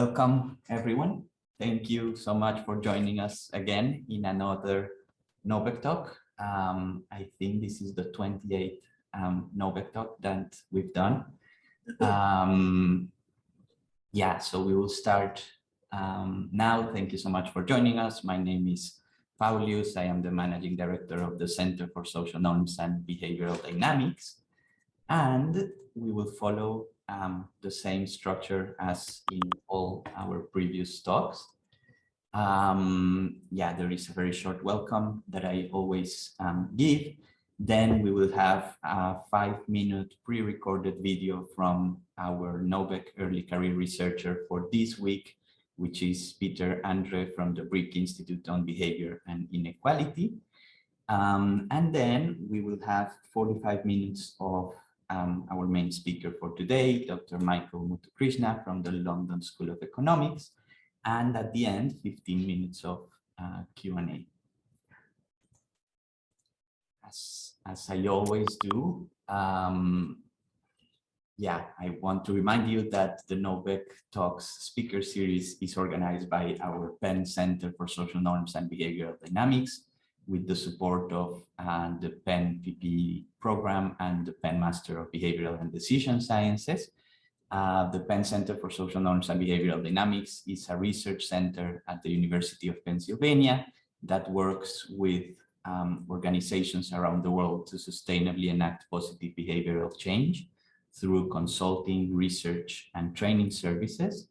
Welcome, everyone. Thank you so much for joining us again in another Nobec talk. I think this is the 28th Nobec talk that we've done. Yeah, so we will start now. Thank you so much for joining us. My name is Paulius. I am the Managing Director of the Center for Social Norms and Behavioral Dynamics. And we will follow the same structure as in all our previous talks. Yeah, there is a very short welcome that I always give. Then we will have a 5-minute pre-recorded video from our Nobec early career researcher for this week, which is Peter Andre from the Brick Institute on Behavior and Inequality. And then we will have 45 minutes of our main speaker for today, Dr. Michael Muthukrishna from the London School of Economics, and at the end, 15 minutes of Q&A. As I always do, yeah, I want to remind you that the Nobec Talks speaker series is organized by our Penn Center for Social Norms and Behavioral Dynamics, with the support of the Penn PPE program and the Penn Master of Behavioral and Decision Sciences. The Penn Center for Social Norms and Behavioral Dynamics is a research center at the University of Pennsylvania that works with organizations around the world to sustainably enact positive behavioral change through consulting, research, and training services.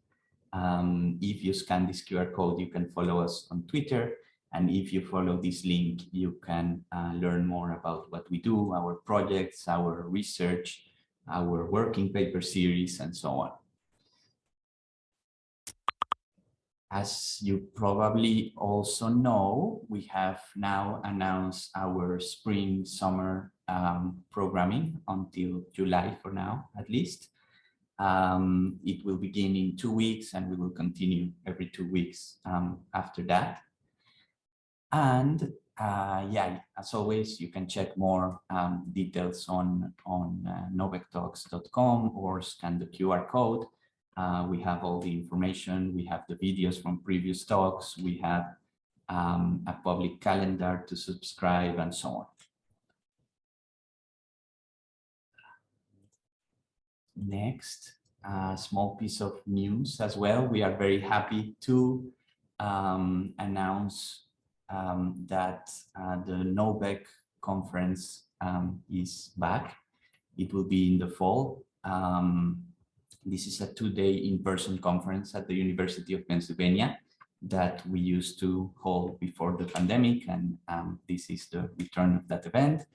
If you scan this QR code, you can follow us on Twitter. And if you follow this link, you can learn more about what we do, our projects, our research, our working paper series, and so on. As you probably also know, we have now announced our spring-summer programming until July for now, at least. It will begin in 2 weeks, and we will continue every 2 weeks after that. And yeah, as always, you can check more details on nobectalks.com or scan the QR code. We have all the information. We have the videos from previous talks. We have a public calendar to subscribe and so on. Next, a small piece of news as well. We are very happy to announce that the Nobec Conference is back. It will be in the fall. This is a 2-day in-person conference at the University of Pennsylvania that we used to hold before the pandemic, and this is the return of that event.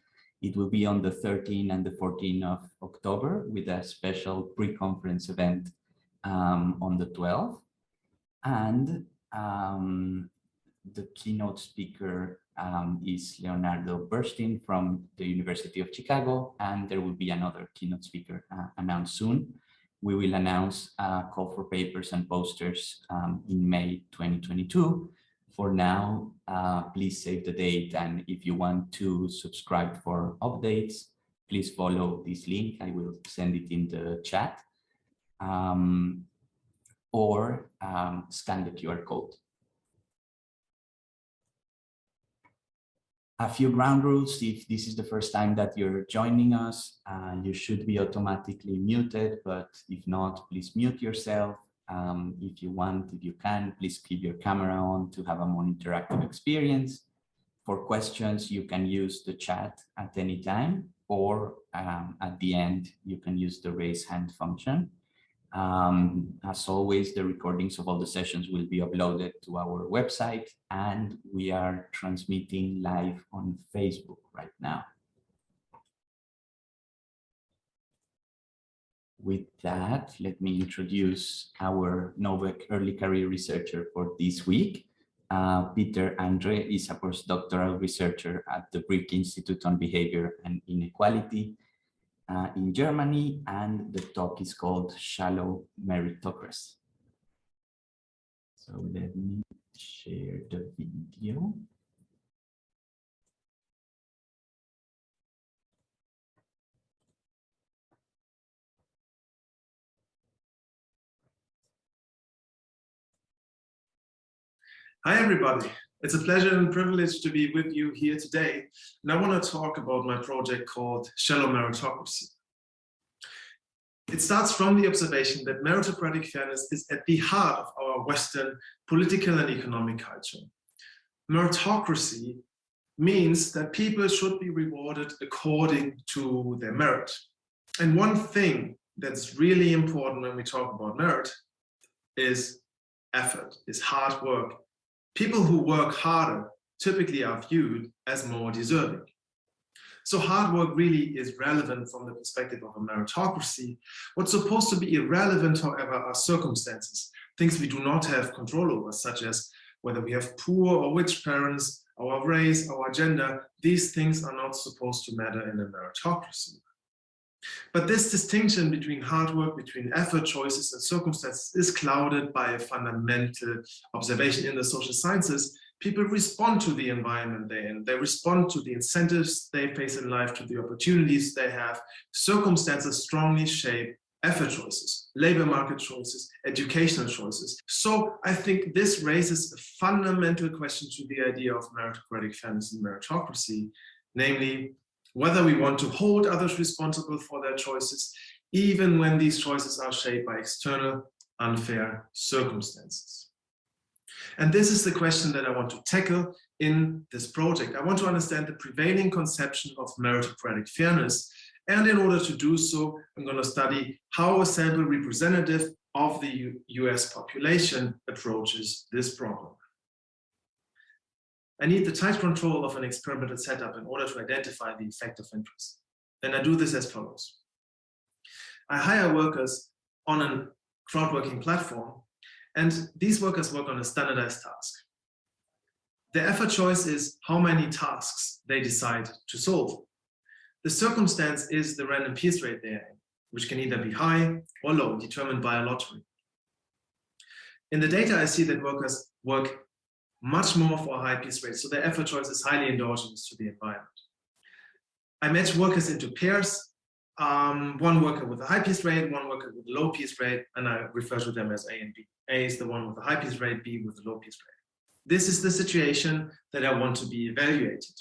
It will be on the 13th and the 14th of October with a special pre-conference event on the 12th. And the keynote speaker is Leonardo Bernstein from the University of Chicago, and there will be another keynote speaker announced soon. We will announce a call for papers and posters in May 2022. For now, please save the date, and if you want to subscribe for updates, please follow this link. I will send it in the chat, or scan the QR code. A few ground rules. If this is the first time that you're joining us, you should be automatically muted, but if not, please mute yourself. If you want, if you can, please keep your camera on to have a more interactive experience. For questions, you can use the chat at any time, or at the end, you can use the raise hand function. As always, the recordings of all the sessions will be uploaded to our website, and we are transmitting live on Facebook right now. With that, let me introduce our Nobec early career researcher for this week. Peter Andre is a postdoctoral researcher at the Brick Institute on Behavior and Inequality in Germany, and the talk is called Shallow Meritocracy. So let me share the video. Hi, everybody. It's a pleasure and privilege to be with you here today. And I want to talk about my project called Shallow Meritocracy. It starts from the observation that meritocratic fairness is at the heart of our Western political and economic culture. Meritocracy means that people should be rewarded according to their merit. And one thing that's really important when we talk about merit is effort, is hard work. People who work harder typically are viewed as more deserving. So hard work really is relevant from the perspective of a meritocracy. What's supposed to be irrelevant, however, are circumstances, things we do not have control over, such as whether we have poor or rich parents, our race, our gender. These things are not supposed to matter in a meritocracy. But this distinction between hard work, between effort, choices, and circumstances is clouded by a fundamental observation in the social sciences. People respond to the environment they're in. They respond to the incentives they face in life, to the opportunities they have. Circumstances strongly shape effort choices, labor market choices, educational choices. So I think this raises a fundamental question to the idea of meritocratic fairness and meritocracy, namely, whether we want to hold others responsible for their choices, even when these choices are shaped by external, unfair circumstances. And this is the question that I want to tackle in this project. I want to understand the prevailing conception of meritocratic fairness. And in order to do so, I'm going to study how a sample representative of the US population approaches this problem. I need the tight control of an experimental setup in order to identify the effect of interest. And I do this as follows. I hire workers on a crowdworking platform, and these workers work on a standardized task. The effort choice is how many tasks they decide to solve. The circumstance is the random piece rate they are in, which can either be high or low, determined by a lottery. In the data, I see that workers work much more for a high piece rate, so their effort choice is highly endogenous to the environment. I match workers into pairs, one worker with a high piece rate, one worker with a low piece rate, and I refer to them as A and B. A is the one with a high piece rate, B with a low piece rate. This is the situation that I want to be evaluated.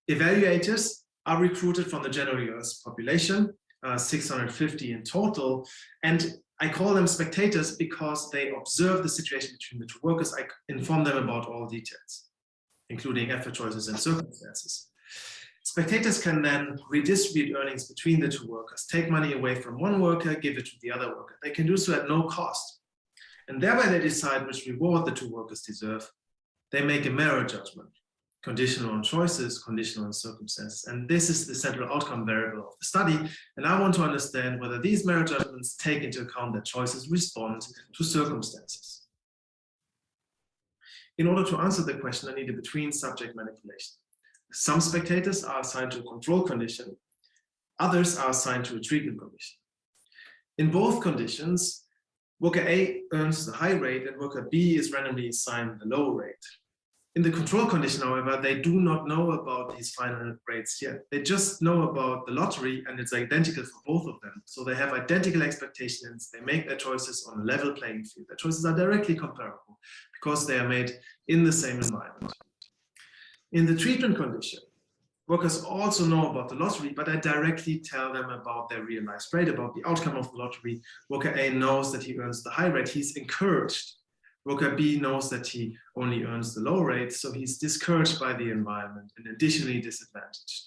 Evaluators are recruited from the general US population, 650 in total, and I call them spectators because they observe the situation between the two workers. I inform them about all details, including effort choices and circumstances. Spectators can then redistribute earnings between the two workers, take money away from one worker, give it to the other worker. They can do so at no cost. And thereby they decide which reward the two workers deserve. They make a merit judgment, conditional on choices, conditional on circumstances. And this is the central outcome variable of the study. And I want to understand whether these merit judgments take into account that choices respond to circumstances. In order to answer the question, I need a between-subject manipulation. Some spectators are assigned to a control condition. Others are assigned to a treatment condition. In both conditions, worker A earns the high rate and worker B is randomly assigned the low rate. In the control condition, however, they do not know about these final rates yet. They just know about the lottery, and it's identical for both of them. So they have identical expectations. They make their choices on a level playing field. Their choices are directly comparable because they are made in the same environment. In the treatment condition, workers also know about the lottery, but I directly tell them about their realized rate, about the outcome of the lottery. Worker A knows that he earns the high rate. He's encouraged. Worker B knows that he only earns the low rate, so he's discouraged by the environment and additionally disadvantaged.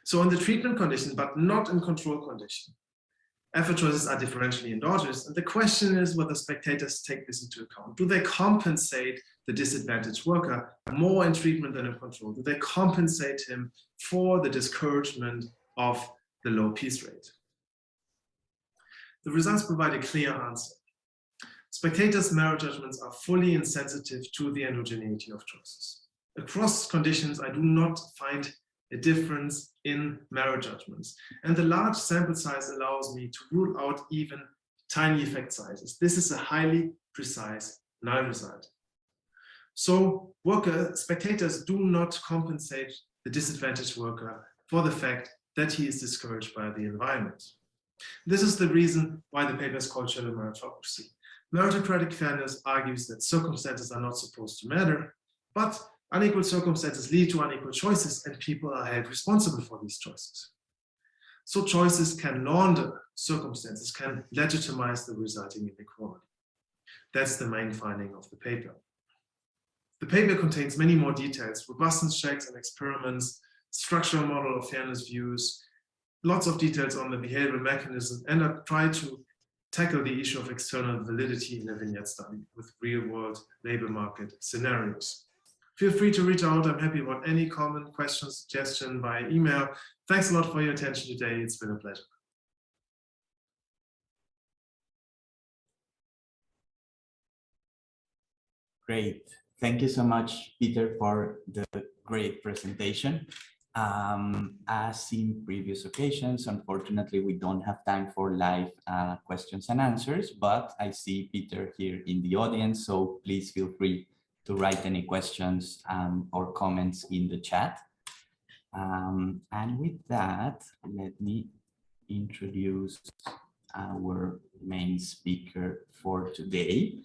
So in the treatment condition, but not in control condition, effort choices are differentially endogenous, and the question is whether spectators take this into account. Do they compensate the disadvantaged worker more in treatment than in control? Do they compensate him for the discouragement of the low piece rate? The results provide a clear answer. Spectators' merit judgments are fully insensitive to the endogeneity of choices. Across conditions, I do not find a difference in merit judgments. And the large sample size allows me to rule out even tiny effect sizes. This is a highly precise null result. So spectators do not compensate the disadvantaged worker for the fact that he is discouraged by the environment. This is the reason why the paper is called Shallow Meritocracy. Meritocratic fairness argues that circumstances are not supposed to matter, but unequal circumstances lead to unequal choices, and people are held responsible for these choices. So choices can launder circumstances, can legitimize the resulting inequality. That's the main finding of the paper. The paper contains many more details, robustness checks and experiments, structural model of fairness views, lots of details on the behavioral mechanism, and I try to tackle the issue of external validity in a vignette study with real-world labor market scenarios. Feel free to reach out. I'm happy about any comment, question, suggestion via email. Thanks a lot for your attention today. It's been a pleasure. Great. Thank you so much, Peter, for the great presentation. As in previous occasions, unfortunately, we don't have time for live questions and answers, but I see Peter here in the audience, so please feel free to write any questions or comments in the chat. And with that, let me introduce our main speaker for today.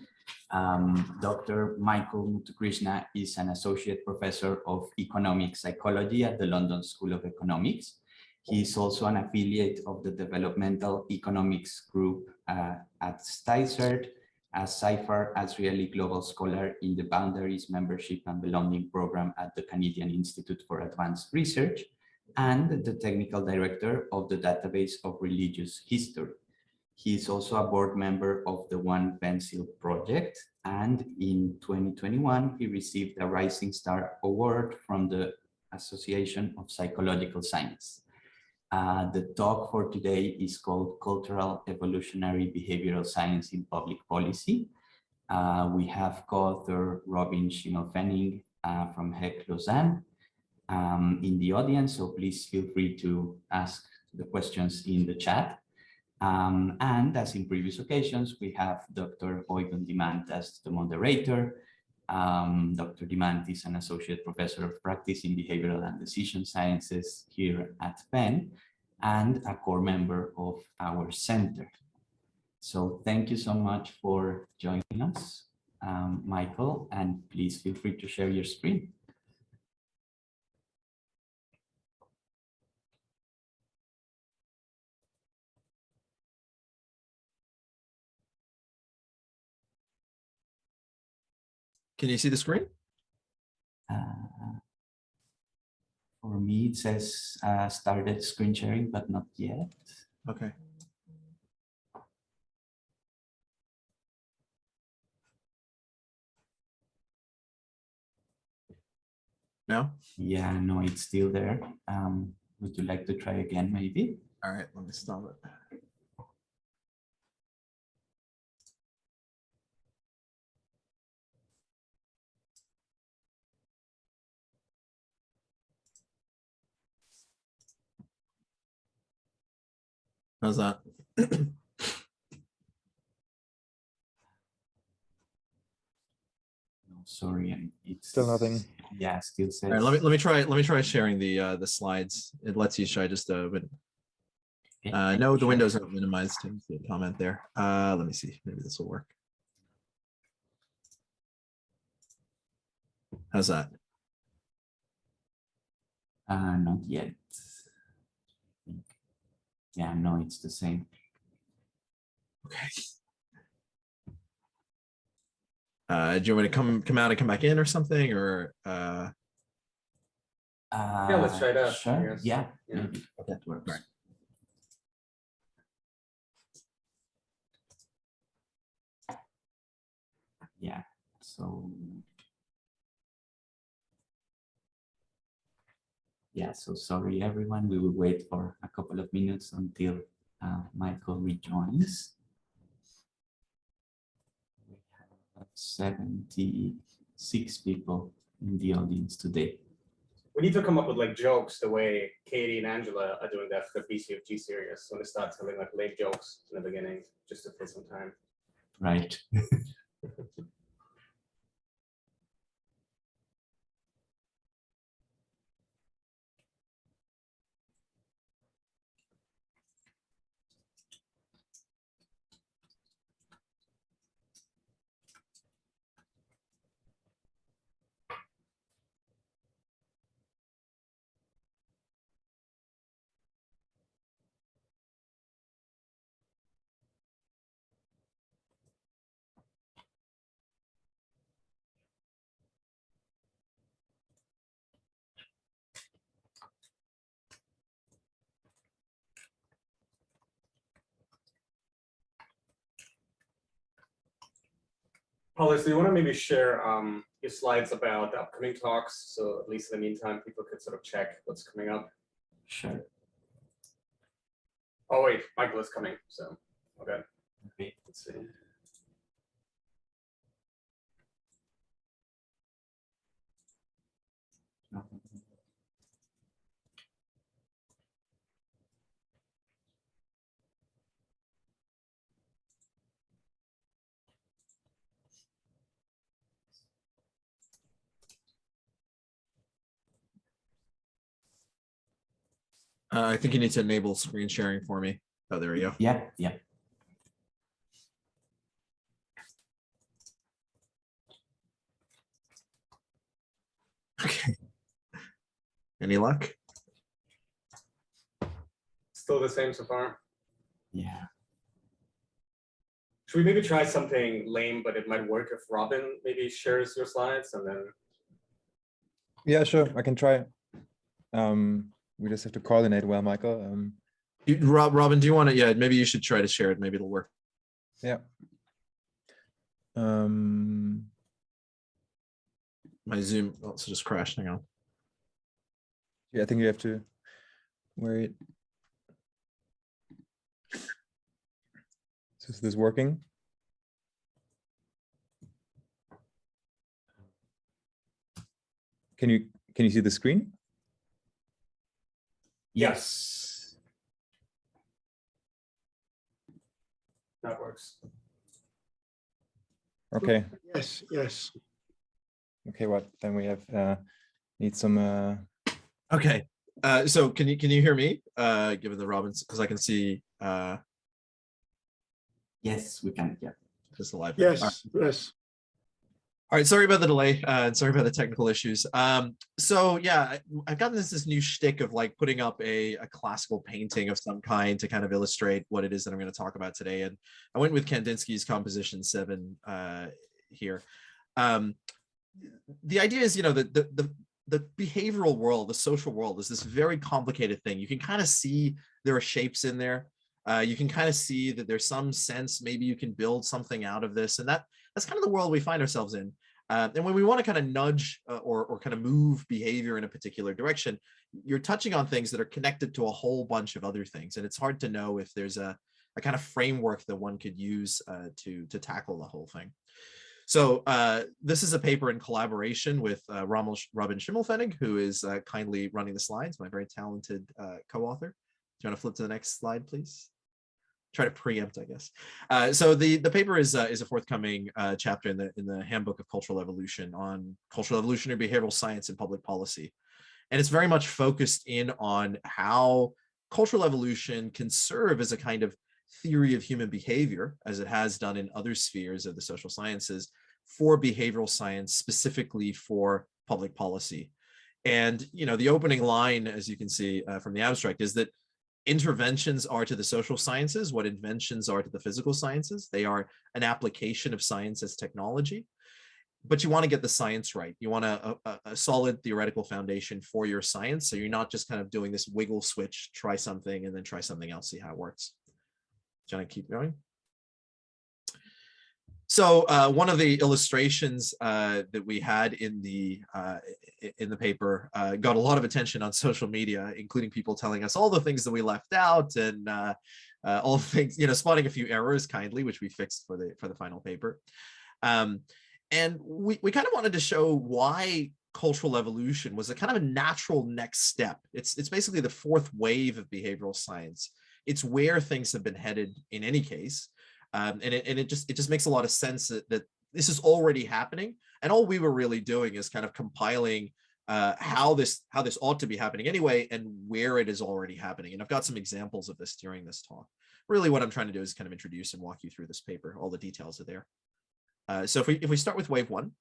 Dr. Michael Muthukrishna is an associate professor of economic psychology at the London School of Economics. He is also an affiliate of the Developmental Economics Group at Stizard, a CIFAR Azrieli Global Scholar in the Boundaries Membership and Belonging Program at the Canadian Institute for Advanced Research, and the technical director of the Database of Religious History. He is also a board member of the One Pencil project, and in 2021, he received a Rising Star Award from the Association of Psychological Science. The talk for today is called Cultural Evolutionary Behavioral Science in Public Policy. We have co-author Robin Schimmel-Fenning from HEC Lausanne in the audience, so please feel free to ask the questions in the chat. And as in previous occasions, we have Dr. Eugen Demand as the moderator. Dr. Demand is an associate professor of practice in behavioral and decision sciences here at Penn and a core member of our center. So thank you so much for joining us, Michael, and please feel free to share your screen. Can you see the screen? For me, it says started screen sharing, but not yet. Okay. No? Yeah, no, it's still there. Would you like to try again, maybe? All right, let me stop it. How's that? No, sorry, it's Still nothing. Yeah, still says. All right, let me try sharing the slides. It lets you try just but no, the windows are minimized. To see a comment there. Let me see. Maybe this will work. How's that? Not yet. Yeah, no, it's the same. Okay. Do you want me to come out and come back in or something, or? Yeah, let's try that. Sure. Yeah. Maybe. Okay. That works. Right. Yeah. So. Yeah. So sorry, everyone. We will wait for a couple of minutes until Michael rejoins. We have 76 people in the audience today. We need to come up with like jokes the way Katie and Angela are doing that for the BCFG series. So they start telling like late jokes in the beginning just to fill some time. Right. Holly, so you want to maybe share your slides about the upcoming talks, so at least in the meantime, people could sort of check what's coming up. Sure. Oh wait, Michael is coming, so okay. Okay. Let's see. I think you need to enable screen sharing for me. Oh, there we go. Yeah, yeah. Okay. Any luck? Still the same so far. Yeah. Should we maybe try something lame, but it might work if Robin maybe shares your slides and then. Yeah, sure. I can try. We just have to coordinate well, Michael. Robin, do you want to? Yeah, maybe you should try to share it. Maybe it'll work. Yeah. My Zoom also just crashed. Hang on. Yeah, I think you have to wait. So is this working? Can you see the screen? Yes. That works. Okay. Yes, yes. Okay, what then we have need some Okay. So can you hear me? Given the Robins, because I can see Yes, we can. Yeah. just the live. Yes, yes. All right, sorry about the delay and sorry about the technical issues. So yeah, I've gotten this new shtick of like putting up a classical painting of some kind to kind of illustrate what it is that I'm going to talk about today. And I went with Kandinsky's Composition 7 here. The idea is, you know, the behavioral world, the social world is this very complicated thing. You can kind of see there are shapes in there. You can kind of see that there's some sense maybe you can build something out of this, and that's kind of the world we find ourselves in. And when we want to kind of nudge or kind of move behavior in a particular direction, you're touching on things that are connected to a whole bunch of other things, and it's hard to know if there's a kind of framework that one could use to tackle the whole thing. So this is a paper in collaboration with Robin Schimmelfennig, who is kindly running the slides, my very talented co-author. Do you want to flip to the next slide, please? Try to preempt, I guess. So the paper is a forthcoming chapter in the Handbook of Cultural Evolution on cultural evolutionary behavioral science and public policy. And it's very much focused in on how cultural evolution can serve as a kind of theory of human behavior, as it has done in other spheres of the social sciences, for behavioral science, specifically for public policy. And, you know, the opening line, as you can see from the abstract, is that interventions are to the social sciences what inventions are to the physical sciences. They are an application of science as technology, but you want to get the science right. You want a solid theoretical foundation for your science, so you're not just kind of doing this wiggle switch, try something and then try something else, see how it works. Do you want to keep going? So one of the illustrations that we had in the paper got a lot of attention on social media, including people telling us all the things that we left out and all the things, you know, spotting a few errors kindly, which we fixed for the final paper. And we kind of wanted to show why cultural evolution was a kind of a natural next step. It's basically the fourth wave of behavioral science. It's where things have been headed in any case. And it just makes a lot of sense that this is already happening, and all we were really doing is kind of compiling how this ought to be happening anyway, and where it is already happening. And I've got some examples of this during this talk. Really, what I'm trying to do is kind of introduce and walk you through this paper. All the details are there. So if we start with wave one,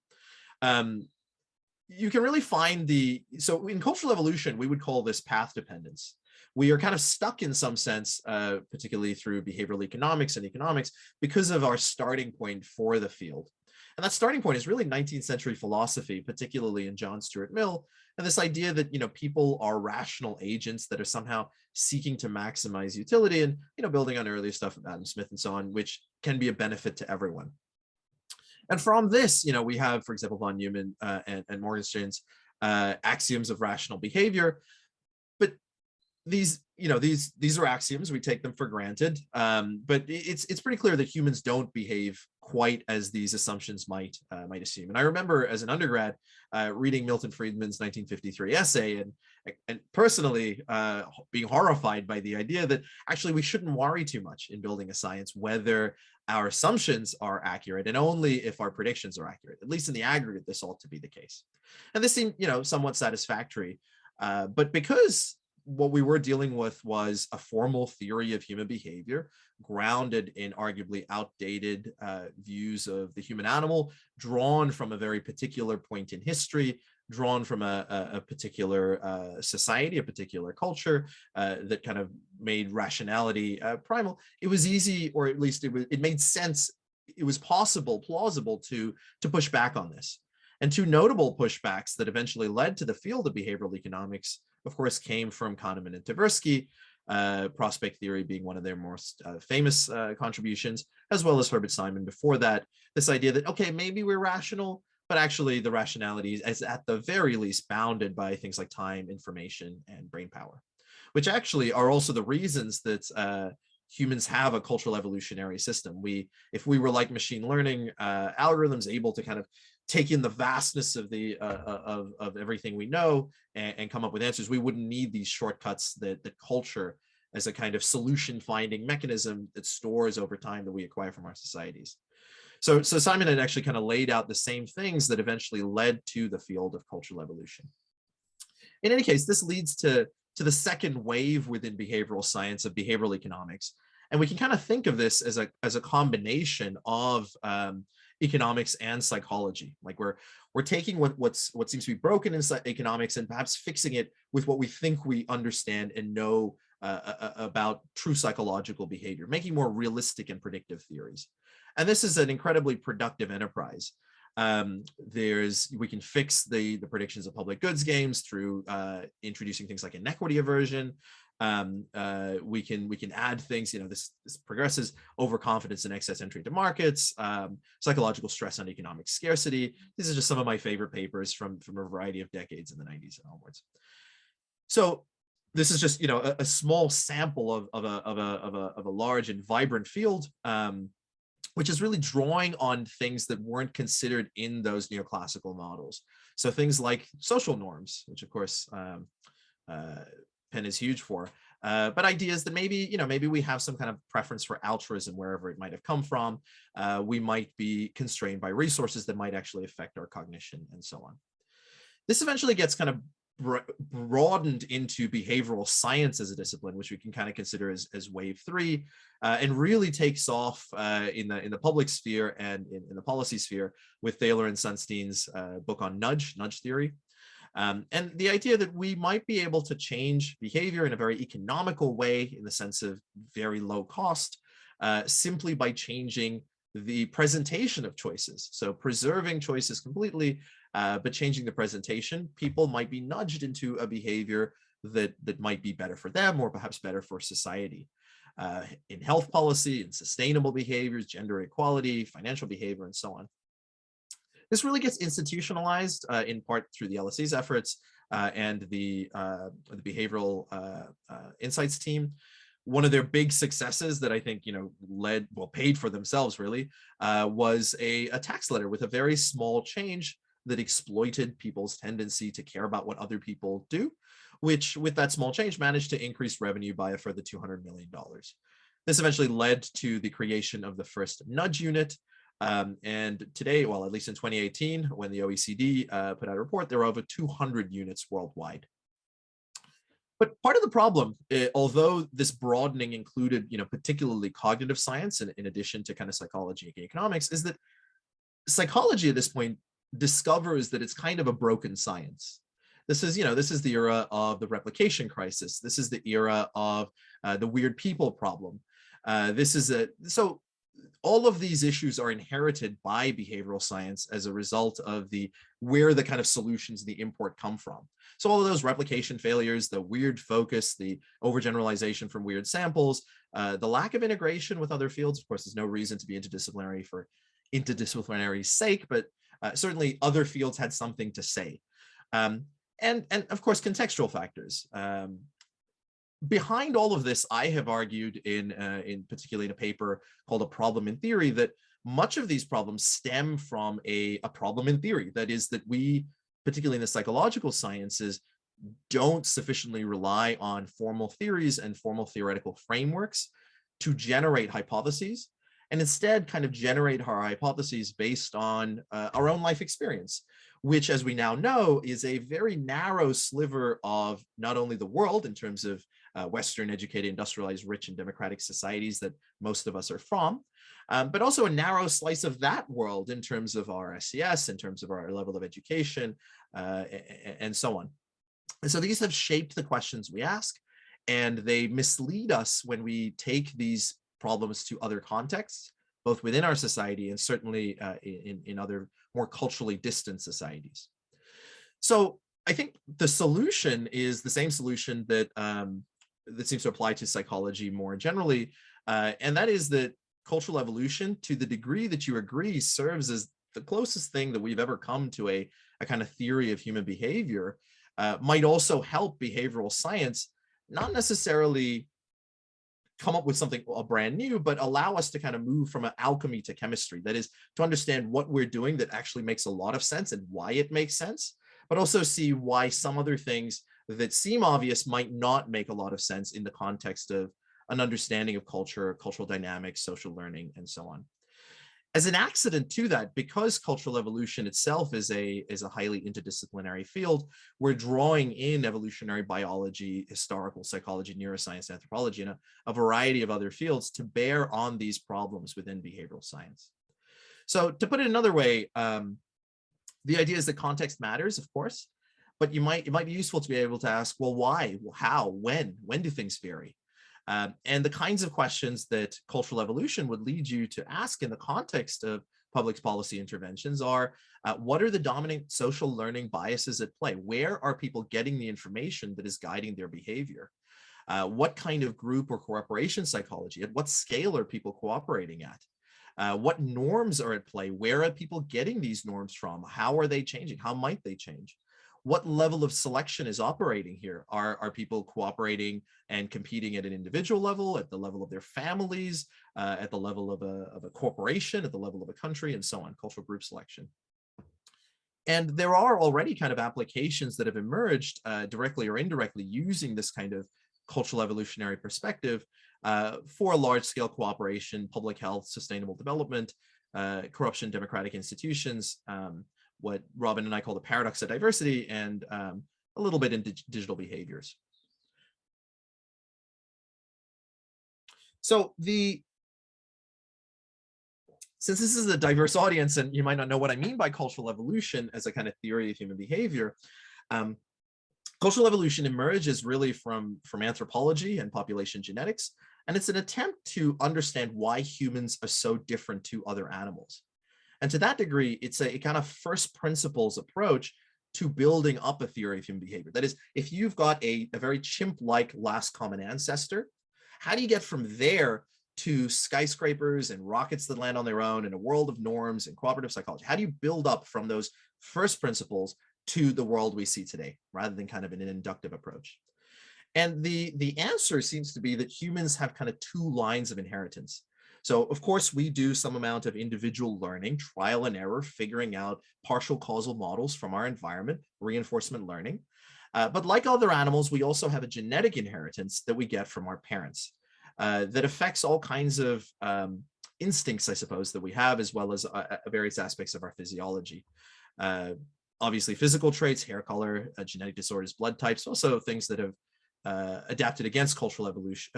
you can really find so in cultural evolution, we would call this path dependence. We are kind of stuck in some sense, particularly through behavioral economics and economics, because of our starting point for the field. And that starting point is really 19th century philosophy, particularly in John Stuart Mill, and this idea that, you know, people are rational agents that are somehow seeking to maximize utility, and, you know, building on earlier stuff of Adam Smith and so on, which can be a benefit to everyone. And from this, we have, for example, von Neumann and Morgenstern's axioms of rational behavior. But these are axioms, we take them for granted, but it's pretty clear that humans don't behave quite as these assumptions might assume. And I remember as an undergrad reading Milton Friedman's 1953 essay and personally being horrified by the idea that actually we shouldn't worry too much in building a science whether our assumptions are accurate, and only if our predictions are accurate. At least in the aggregate, this ought to be the case. And this seemed somewhat satisfactory, but because what we were dealing with was a formal theory of human behavior grounded in arguably outdated views of the human animal, drawn from a very particular point in history, drawn from a particular society, a particular culture that kind of made rationality primal. It was easy, or at least it made sense. It was plausible to push back on this. And two notable pushbacks that eventually led to the field of behavioral economics, of course, came from Kahneman and Tversky, prospect theory being one of their most famous contributions, as well as Herbert Simon before that. This idea that, okay, maybe we're rational, but actually the rationality is at the very least bounded by things like time, information, and brain power, which actually are also the reasons that humans have a cultural evolutionary system. If we were like machine learning algorithms, able to kind of take in the vastness of the of everything we know and come up with answers, we wouldn't need these shortcuts that culture as a kind of solution finding mechanism that stores over time that we acquire from our societies. So Simon had actually kind of laid out the same things that eventually led to the field of cultural evolution. In any case, this leads to the second wave within behavioral science of behavioral economics. And we can kind of think of this as a combination of economics and psychology. Like we're taking what seems to be broken in economics and perhaps fixing it with what we think we understand and know about true psychological behavior, making more realistic and predictive theories. And this is an incredibly productive enterprise. We can fix the predictions of public goods games through introducing things like inequity aversion. We can add things, this progresses overconfidence and excess entry into markets, psychological stress on economic scarcity. These are just some of my favorite papers from a variety of decades in the 90s and onwards. So this is just a small sample of a large and vibrant field, which is really drawing on things that weren't considered in those neoclassical models. So things like social norms, which of course Penn is huge for, but ideas that maybe we have some kind of preference for altruism wherever it might have come from. We might be constrained by resources that might actually affect our cognition and so on. This eventually gets kind of broadened into behavioral science as a discipline, which we can kind of consider as wave 3, and really takes off in the public sphere and in the policy sphere with Thaler and Sunstein's book on nudge theory. And the idea that we might be able to change behavior in a very economical way, in the sense of very low cost, simply by changing the presentation of choices. So preserving choices completely, but changing the presentation. People might be nudged into a behavior that might be better for them, or perhaps better for society. In health policy and sustainable behaviors, gender equality, financial behavior, and so on. This really gets institutionalized in part through the LSE's efforts and the behavioral insights team. One of their big successes that I think paid for themselves really was a tax letter with a very small change that exploited people's tendency to care about what other people do, which with that small change managed to increase revenue by a further $200 million. This eventually led to the creation of the first nudge unit. And today, well, at least in 2018, when the OECD put out a report, there were over 200 units worldwide. But part of the problem, although this broadening included, particularly cognitive science, in addition to kind of psychology and economics, is that psychology at this point discovers that it's kind of a broken science. This is the era of the replication crisis. This is the era of the weird people problem. So all of these issues are inherited by behavioral science as a result of where the kind of solutions, the import come from. So all of those replication failures, the weird focus, the overgeneralization from weird samples, the lack of integration with other fields. Of course, there's no reason to be interdisciplinary for interdisciplinary sake, but certainly other fields had something to say. And of course, contextual factors. Behind all of this, I have argued in particularly in a paper called A Problem in Theory that much of these problems stem from a problem in theory. That is that we, particularly in the psychological sciences, don't sufficiently rely on formal theories and formal theoretical frameworks to generate hypotheses, and instead kind of generate our hypotheses based on our own life experience, which, as we now know, is a very narrow sliver of not only the world in terms of Western educated, industrialized, rich and democratic societies that most of us are from, but also a narrow slice of that world in terms of our SES, in terms of our level of education, and so on. And so these have shaped the questions we ask, and they mislead us when we take these problems to other contexts, both within our society and certainly in other more culturally distant societies. So I think the solution is the same solution that that seems to apply to psychology more generally, and that is that cultural evolution, to the degree that you agree, serves as the closest thing that we've ever come to a kind of theory of human behavior, might also help behavioral science, not necessarily come up with something brand new, but allow us to kind of move from an alchemy to chemistry. That is, to understand what we're doing that actually makes a lot of sense and why it makes sense, but also see why some other things that seem obvious might not make a lot of sense in the context of an understanding of culture, cultural dynamics, social learning, and so on. As an accident to that, because cultural evolution itself is a highly interdisciplinary field, we're drawing in evolutionary biology, historical psychology, neuroscience, anthropology, and a variety of other fields to bear on these problems within behavioral science. So to put it another way, the idea is that context matters, of course, but it might be useful to be able to ask, well, why, how, when do things vary? And the kinds of questions that cultural evolution would lead you to ask in the context of public policy interventions are, what are the dominant social learning biases at play? Where are people getting the information that is guiding their behavior? What kind of group or cooperation psychology? At what scale are people cooperating at? What norms are at play? Where are people getting these norms from? How are they changing? How might they change? What level of selection is operating here? Are people cooperating and competing at an individual level, at the level of their families, at the level of a corporation, at the level of a country, and so on, cultural group selection? And there are already kind of applications that have emerged directly or indirectly using this kind of cultural evolutionary perspective for large-scale cooperation, public health, sustainable development, corruption, democratic institutions, what Robin and I call the paradox of diversity, and a little bit in digital behaviors. So since this is a diverse audience and you might not know what I mean by cultural evolution as a kind of theory of human behavior, cultural evolution emerges really from anthropology and population genetics, and it's an attempt to understand why humans are so different to other animals. And to that degree, it's a kind of first principles approach to building up a theory of human behavior. That is, if you've got a very chimp-like last common ancestor, how do you get from there to skyscrapers and rockets that land on their own and a world of norms and cooperative psychology? How do you build up from those first principles to the world we see today, rather than kind of an inductive approach? And the answer seems to be that humans have kind of two lines of inheritance. So of course, we do some amount of individual learning, trial and error, figuring out partial causal models from our environment, reinforcement learning. But like other animals, we also have a genetic inheritance that we get from our parents that affects all kinds of instincts, I suppose, that we have, as well as various aspects of our physiology. Obviously, physical traits, hair color, genetic disorders, blood types, also things that have adapted against cultural evolution,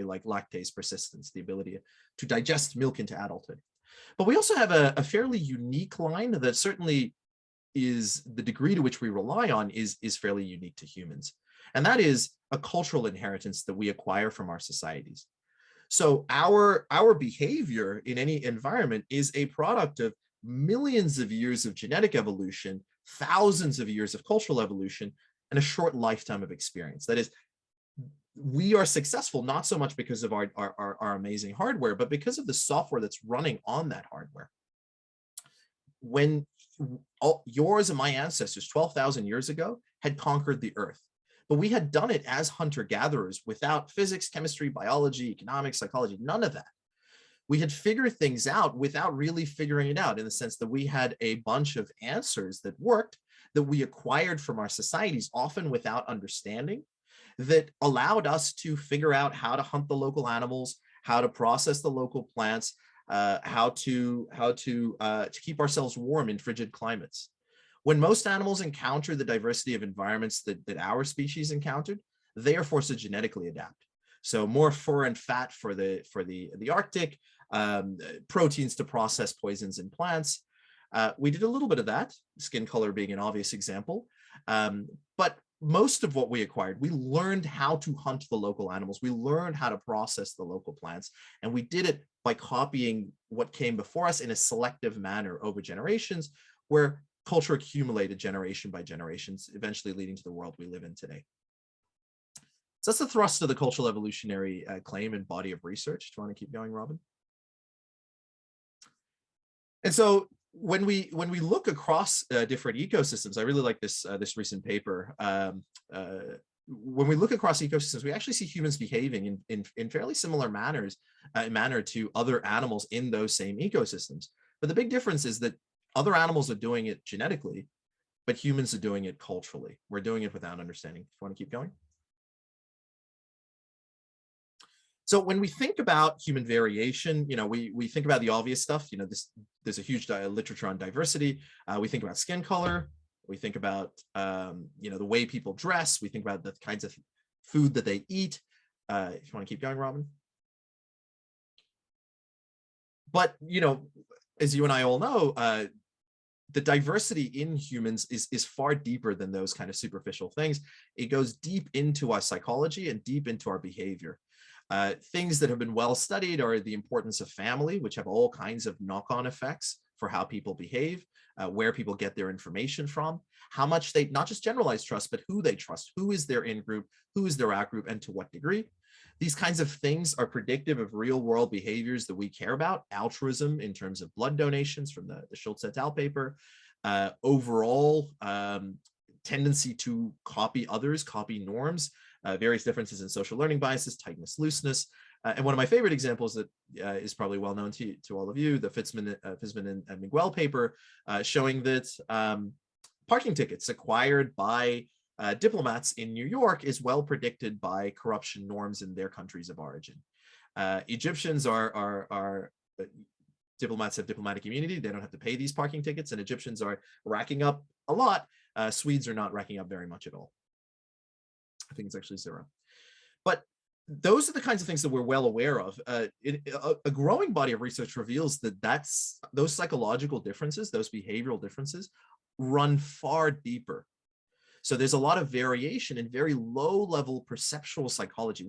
like lactase persistence, the ability to digest milk into adulthood. But we also have a fairly unique line that certainly is the degree to which we rely on is fairly unique to humans. And that is a cultural inheritance that we acquire from our societies. So our behavior in any environment is a product of millions of years of genetic evolution, thousands of years of cultural evolution, and a short lifetime of experience. That is, we are successful not so much because of our amazing hardware, but because of the software that's running on that hardware. when yours and my ancestors 12,000 years ago had conquered the earth. But we had done it as hunter-gatherers without physics, chemistry, biology, economics, psychology, none of that. We had figured things out without really figuring it out, in the sense that we had a bunch of answers that worked, that we acquired from our societies, often without understanding, that allowed us to figure out how to hunt the local animals, how to process the local plants, how to keep ourselves warm in frigid climates. When most animals encounter the diversity of environments that our species encountered, they are forced to genetically adapt. So more fur and fat for the Arctic, proteins to process poisons in plants. We did a little bit of that, skin color being an obvious example. But most of what we acquired, we learned how to hunt the local animals. We learned how to process the local plants. And we did it by copying what came before us in a selective manner over generations, where culture accumulated generation by generations, eventually leading to the world we live in today. So that's the thrust of the cultural evolutionary claim and body of research. Do you want to keep going, Robin? And so when we look across different ecosystems, I really like this recent paper. When we look across ecosystems, we actually see humans behaving in fairly similar manner to other animals in those same ecosystems. But the big difference is that other animals are doing it genetically, but humans are doing it culturally. We're doing it without understanding. Do you want to keep going? So when we think about human variation, we think about the obvious stuff. There's a huge literature on diversity. We think about skin color. We think about the way people dress. We think about the kinds of food that they eat. If you want to keep going, Robin. But as you and I all know, the diversity in humans is far deeper than those kind of superficial things. It goes deep into our psychology and deep into our behavior. Things that have been well studied are the importance of family, which have all kinds of knock-on effects for how people behave, where people get their information from, how much they not just generalize trust, but who they trust, who is their in-group, who is their out-group, and to what degree. These kinds of things are predictive of real-world behaviors that we care about. Altruism in terms of blood donations from the Schultz et al. Paper, overall tendency to copy others, copy norms, various differences in social learning biases, tightness, looseness. And one of my favorite examples that is probably well known to all of you, the Fisman and Miguel paper, showing that parking tickets acquired by diplomats in New York is well predicted by corruption norms in their countries of origin. Egyptians are diplomats have diplomatic immunity. They don't have to pay these parking tickets, and Egyptians are racking up a lot. Swedes are not racking up very much at all. I think it's actually 0. But those are the kinds of things that we're well aware of. A growing body of research reveals that those psychological differences, those behavioral differences, run far deeper. So there's a lot of variation in very low-level perceptual psychology.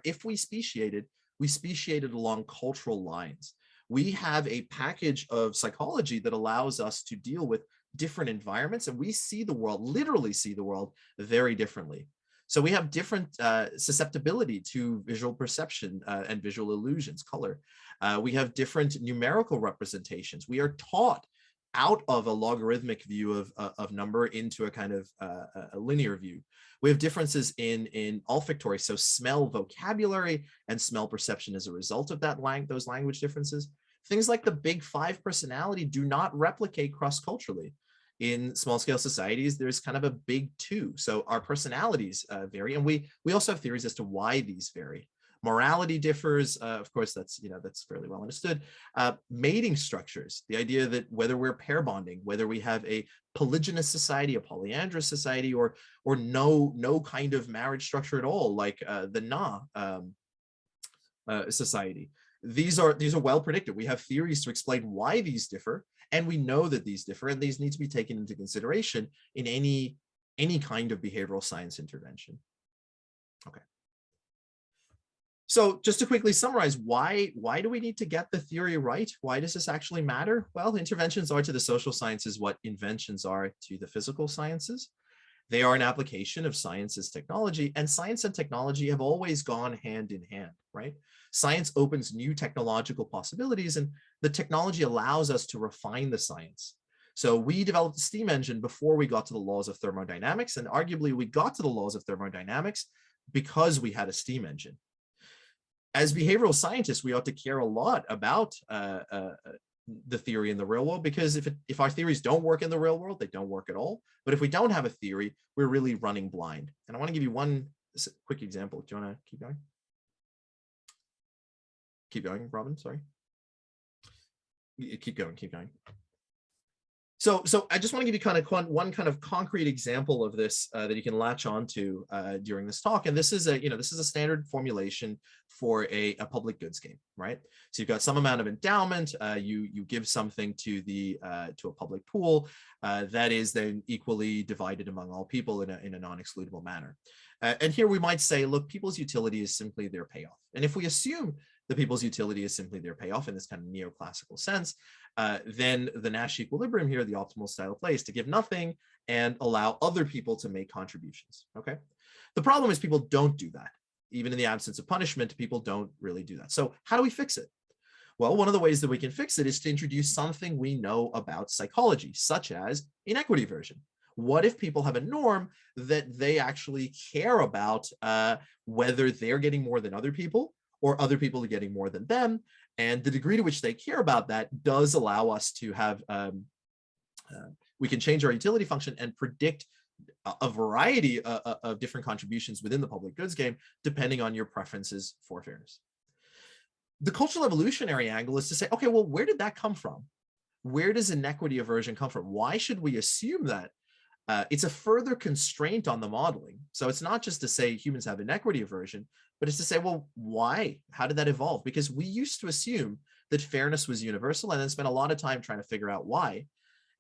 If we speciated along cultural lines. We have a package of psychology that allows us to deal with different environments, and we see the world, literally see the world, very differently. So we have different susceptibility to visual perception and visual illusions, color. We have different numerical representations. We are taught out of a logarithmic view of number into a kind of a linear view. We have differences in olfactory, so smell vocabulary and smell perception as a result of those language differences. Things like the big 5 personality do not replicate cross-culturally. In small-scale societies, there's kind of a big 2. So our personalities vary, and we also have theories as to why these vary. Morality differs, of course, that's fairly well understood. Mating structures, the idea that whether we're pair bonding, whether we have a polygynous society, a polyandrous society, or no kind of marriage structure at all, like the Na society. These are well predicted. We have theories to explain why these differ, and we know that these differ, and these need to be taken into consideration in any kind of behavioral science intervention. Okay. So just to quickly summarize, why do we need to get the theory right? Why does this actually matter? Well, interventions are to the social sciences what inventions are to the physical sciences. They are an application of science as technology, and science and technology have always gone hand in hand, right? Science opens new technological possibilities, and the technology allows us to refine the science. So we developed the steam engine before we got to the laws of thermodynamics, and arguably we got to the laws of thermodynamics because we had a steam engine. As behavioral scientists, we ought to care a lot about the theory in the real world, because if our theories don't work in the real world, they don't work at all. But if we don't have a theory, we're really running blind. And I want to give you one quick example. Do you want to keep going? Keep going, Robin, sorry. Keep going, keep going. So I just want to give you one kind of concrete example of this that you can latch onto during this talk. And this is a standard formulation for a public goods game, right? So you've got some amount of endowment, you give something to a public pool that is then equally divided among all people in a non-excludable manner. And here we might say, look, people's utility is simply their payoff. And if we assume the people's utility is simply their payoff in this kind of neoclassical sense, then the Nash equilibrium here, the optimal style of play, is to give nothing and allow other people to make contributions, okay? The problem is people don't do that. Even in the absence of punishment, people don't really do that. So how do we fix it? Well, one of the ways that we can fix it is to introduce something we know about psychology, such as inequity aversion. What if people have a norm that they actually care about whether they're getting more than other people or other people are getting more than them? And the degree to which they care about that does allow us to have, we can change our utility function and predict a variety of different contributions within the public goods game, depending on your preferences for fairness. The cultural evolutionary angle is to say, okay, well, where did that come from? Where does inequity aversion come from? Why should we assume that? It's a further constraint on the modeling. So it's not just to say humans have inequity aversion, but it's to say, well, why? How did that evolve? Because we used to assume that fairness was universal and then spent a lot of time trying to figure out why.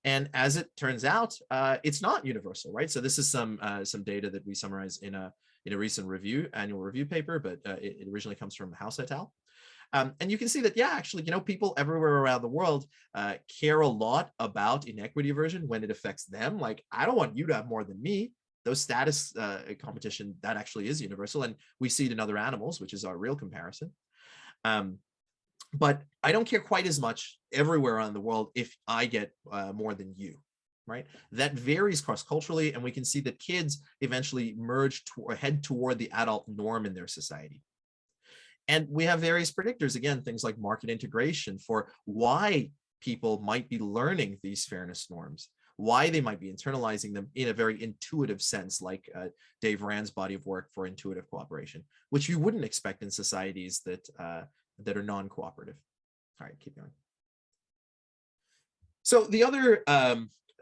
And as it turns out, it's not universal, right? So this is some data that we summarize in a recent annual review paper, but it originally comes from House et al. And you can see that, yeah, actually, people everywhere around the world care a lot about inequity aversion when it affects them. Like, I don't want you to have more than me. Those status competition, that actually is universal. And we see it in other animals, which is our real comparison. But I don't care quite as much everywhere around the world if I get more than you, right? That varies cross-culturally, and we can see that kids eventually head toward the adult norm in their society. And we have various predictors, again, things like market integration for why people might be learning these fairness norms, why they might be internalizing them in a very intuitive sense, like Dave Rand's body of work for intuitive cooperation, which you wouldn't expect in societies that are non-cooperative. All right, keep going. So the other,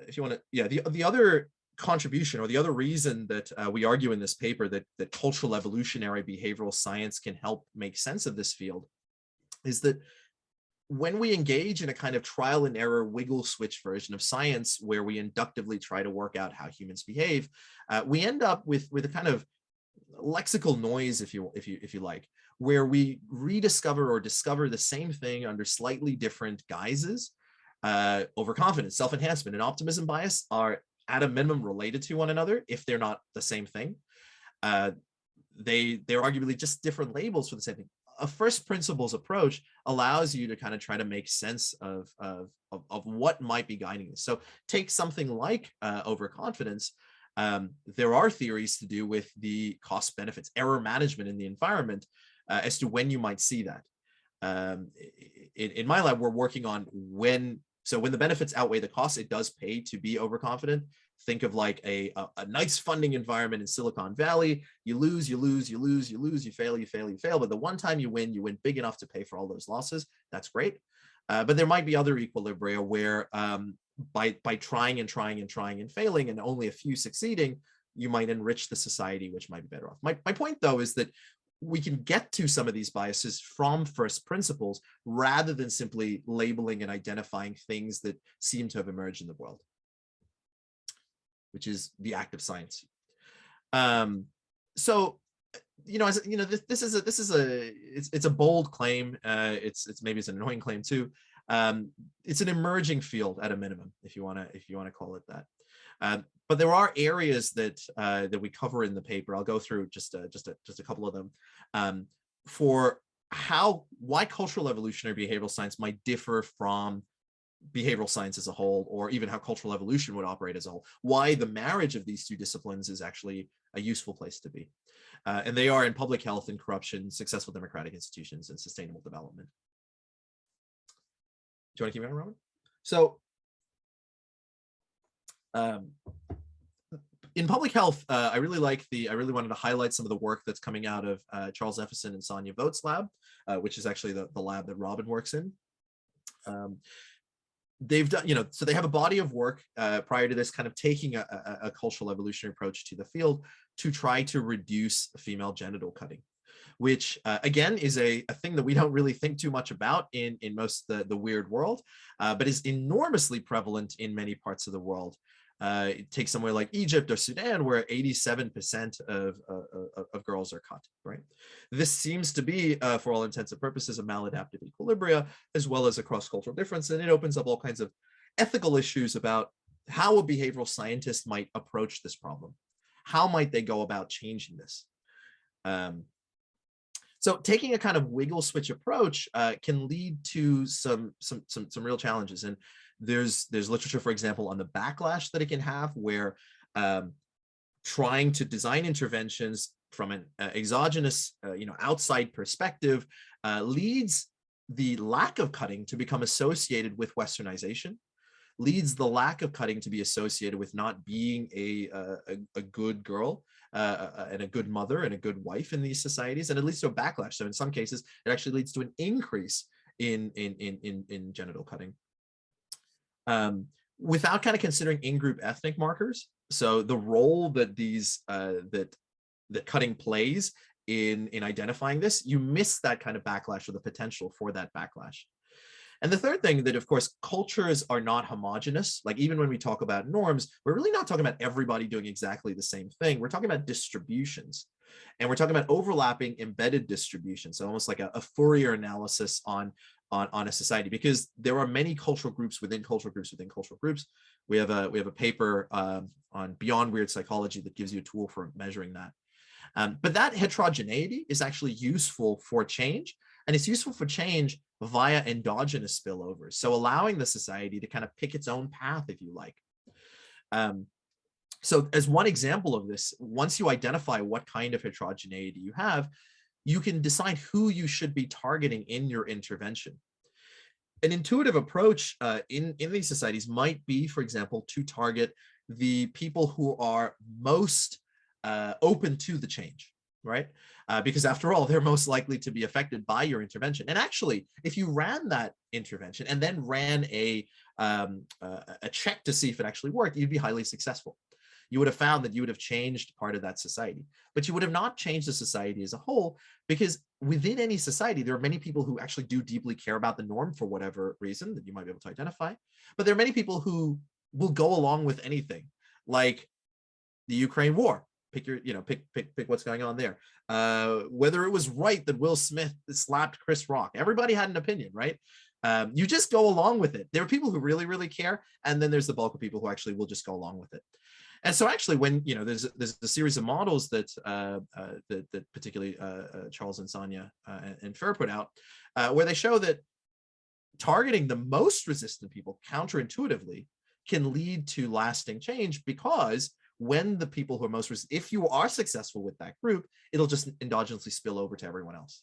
if you want to, yeah, the other contribution, or the other reason that we argue in this paper that cultural evolutionary behavioral science can help make sense of this field, is that when we engage in a kind of trial and error wiggle switch version of science, where we inductively try to work out how humans behave, we end up with a kind of lexical noise, if you like, where we rediscover or discover the same thing under slightly different guises. Overconfidence, self-enhancement, and optimism bias are at a minimum related to one another, if they're not the same thing. They're arguably just different labels for the same thing. A first principles approach allows you to kind of try to make sense of what might be guiding this. So take something like overconfidence. There are theories to do with the cost benefits, error management in the environment, as to when you might see that. In my lab, we're working on when the benefits outweigh the costs, it does pay to be overconfident. Think of like a nice funding environment in Silicon Valley. You lose, you lose, you lose, you lose, you fail, you fail, you fail. But the one time you win big enough to pay for all those losses. That's great. But there might be other equilibria where by trying and trying and trying and failing and only a few succeeding, you might enrich the society, which might be better off. My point, though, is that we can get to some of these biases from first principles rather than simply labeling and identifying things that seem to have emerged in the world, which is the act of science. So, this is a bold claim. It's maybe an annoying claim too. It's an emerging field at a minimum, if you want to call it that. But there are areas that we cover in the paper. I'll go through just a couple of them for why cultural evolutionary behavioral science might differ from behavioral science as a whole, or even how cultural evolution would operate as a whole, why the marriage of these two disciplines is actually a useful place to be. And they are in public health and corruption, successful democratic institutions, and sustainable development. Do you want to keep going, Robin? So in public health, I really wanted to highlight some of the work that's coming out of Charles Efferson and Sonia Vogt's lab, which is actually the lab that Robin works in. They've done, so they have a body of work prior to this, kind of taking a cultural evolutionary approach to the field to try to reduce female genital cutting, which again is a thing that we don't really think too much about in most of the weird world, but is enormously prevalent in many parts of the world. Take somewhere like Egypt or Sudan, where 87% of girls are cut, right? This seems to be, for all intents and purposes, a maladaptive equilibria, as well as a cross-cultural difference, and it opens up all kinds of ethical issues about how a behavioral scientist might approach this problem. How might they go about changing this? So taking a kind of wiggle switch approach can lead to some real challenges. And there's literature, for example, on the backlash that it can have, where trying to design interventions from an exogenous, outside perspective leads the lack of cutting to become associated with Westernization, leads the lack of cutting to be associated with not being a good girl and a good mother and a good wife in these societies, and it leads to a backlash. So in some cases, it actually leads to an increase in genital cutting. Without kind of considering in-group ethnic markers, so the role that these that cutting plays in identifying this, you miss that kind of backlash, or the potential for that backlash. And the third thing, that of course cultures are not homogenous. Like even when we talk about norms, we're really not talking about everybody doing exactly the same thing. We're talking about distributions, and we're talking about overlapping embedded distributions. So almost like a Fourier analysis on a society, because there are many cultural groups within cultural groups within cultural groups. We have a paper on Beyond Weird Psychology that gives you a tool for measuring that. But that heterogeneity is actually useful for change, and it's useful for change via endogenous spillovers. So allowing the society to kind of pick its own path, if you like. So as one example of this, once you identify what kind of heterogeneity you have, you can decide who you should be targeting in your intervention. An intuitive approach in these societies might be, for example, to target the people who are most open to the change, right? Because after all, they're most likely to be affected by your intervention. And actually, if you ran that intervention and then ran a check to see if it actually worked, you'd be highly successful. You would have found that you would have changed part of that society, but you would have not changed the society as a whole, because within any society, there are many people who actually do deeply care about the norm for whatever reason that you might be able to identify. But there are many people who will go along with anything, like the Ukraine war. Pick your, pick what's going on there. Whether it was right that Will Smith slapped Chris Rock, everybody had an opinion, right? You just go along with it. There are people who really, really care, and then there's the bulk of people who actually will just go along with it. And so actually, when there's a series of models that that particularly Charles and Sonia and Fer put out, where they show that targeting the most resistant people counterintuitively can lead to lasting change, because when the people who are most resistant, if you are successful with that group, it'll just endogenously spill over to everyone else.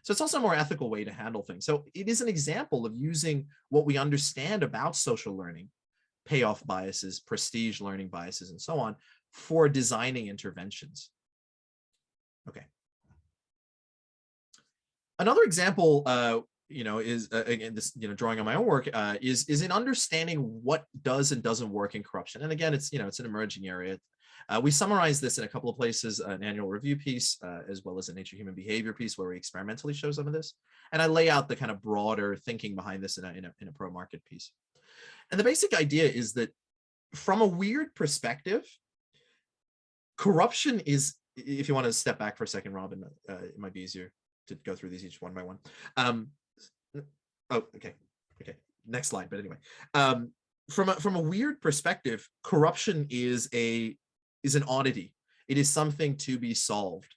So it's also a more ethical way to handle things. So it is an example of using what we understand about social learning, payoff biases, prestige learning biases, and so on, for designing interventions. Okay. Another example, is again, this, drawing on my own work, is in understanding what does and doesn't work in corruption. And again, it's an emerging area. We summarize this in a couple of places, an annual review piece, as well as a Nature Human Behavior piece, where we experimentally show some of this. And I lay out the kind of broader thinking behind this in a pro-market piece. And the basic idea is that from a weird perspective, corruption is, if you want to step back for a second, Robin, it might be easier to go through these each one by one. Oh, okay. Next slide. But anyway, from a weird perspective, corruption is an oddity. It is something to be solved.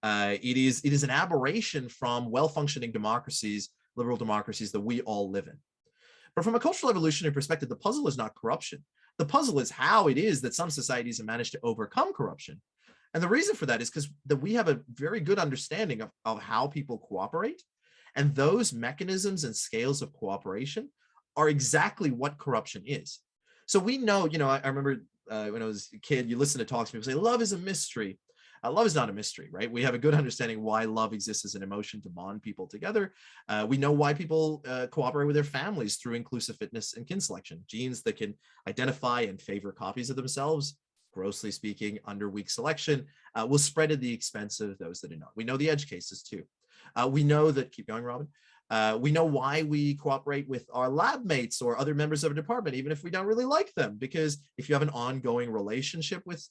It is an aberration from well-functioning democracies, liberal democracies that we all live in. But from a cultural evolutionary perspective, the puzzle is not corruption. The puzzle is how it is that some societies have managed to overcome corruption. And the reason for that is because we have a very good understanding of how people cooperate. And those mechanisms and scales of cooperation are exactly what corruption is. So we know, I remember when I was a kid, you listen to talks, people say, love is a mystery. Love is not a mystery, right? We have a good understanding why love exists as an emotion to bond people together. We know why people cooperate with their families through inclusive fitness and kin selection, genes that can identify and favor copies of themselves, grossly speaking, under weak selection, will spread at the expense of those that do not. We know the edge cases too. We know that, keep going, Robin. We know why we cooperate with our lab mates or other members of a department, even if we don't really like them, because if you have an ongoing relationship with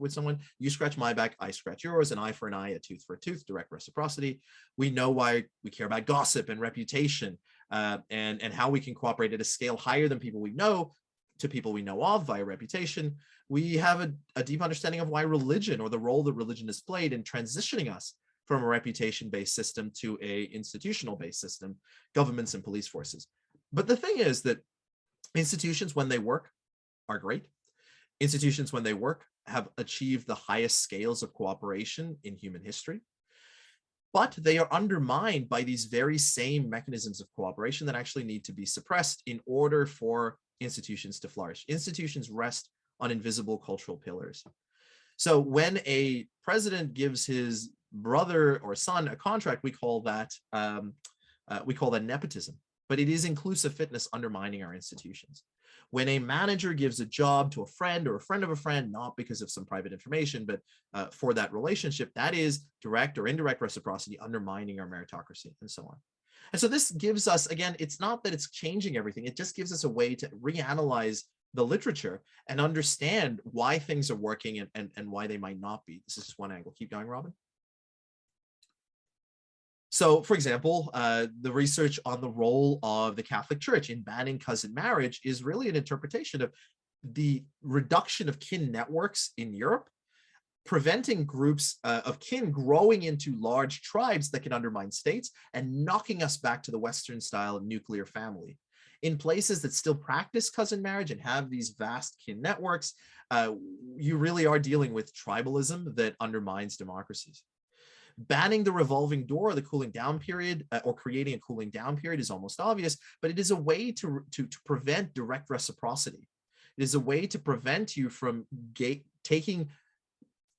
someone, you scratch my back, I scratch yours, an eye for an eye, a tooth for a tooth, direct reciprocity. We know why we care about gossip and reputation, and how we can cooperate at a scale higher than people we know to people we know of via reputation. We have a deep understanding of why religion, or the role that religion has played in transitioning us from a reputation-based system to a institutional-based system, governments and police forces. But the thing is that institutions, when they work, are great. Institutions, when they work, have achieved the highest scales of cooperation in human history. But they are undermined by these very same mechanisms of cooperation that actually need to be suppressed in order for institutions to flourish. Institutions rest on invisible cultural pillars. So when a president gives his brother or son a contract, we call that nepotism, but it is inclusive fitness undermining our institutions. When a manager gives a job to a friend or a friend of a friend, not because of some private information, but for that relationship, that is direct or indirect reciprocity undermining our meritocracy, and so on. And so this gives us, again, it's not that it's changing everything, it just gives us a way to reanalyze the literature and understand why things are working and why they might not be. This is one angle. Keep going, Robin. So, for example, the research on the role of the Catholic Church in banning cousin marriage is really an interpretation of the reduction of kin networks in Europe, preventing groups of kin growing into large tribes that can undermine states and knocking us back to the Western style of nuclear family. In places that still practice cousin marriage and have these vast kin networks, you really are dealing with tribalism that undermines democracies. Banning the revolving door or the cooling down period, or creating a cooling down period, is almost obvious, but it is a way to prevent direct reciprocity. It is a way to prevent you from taking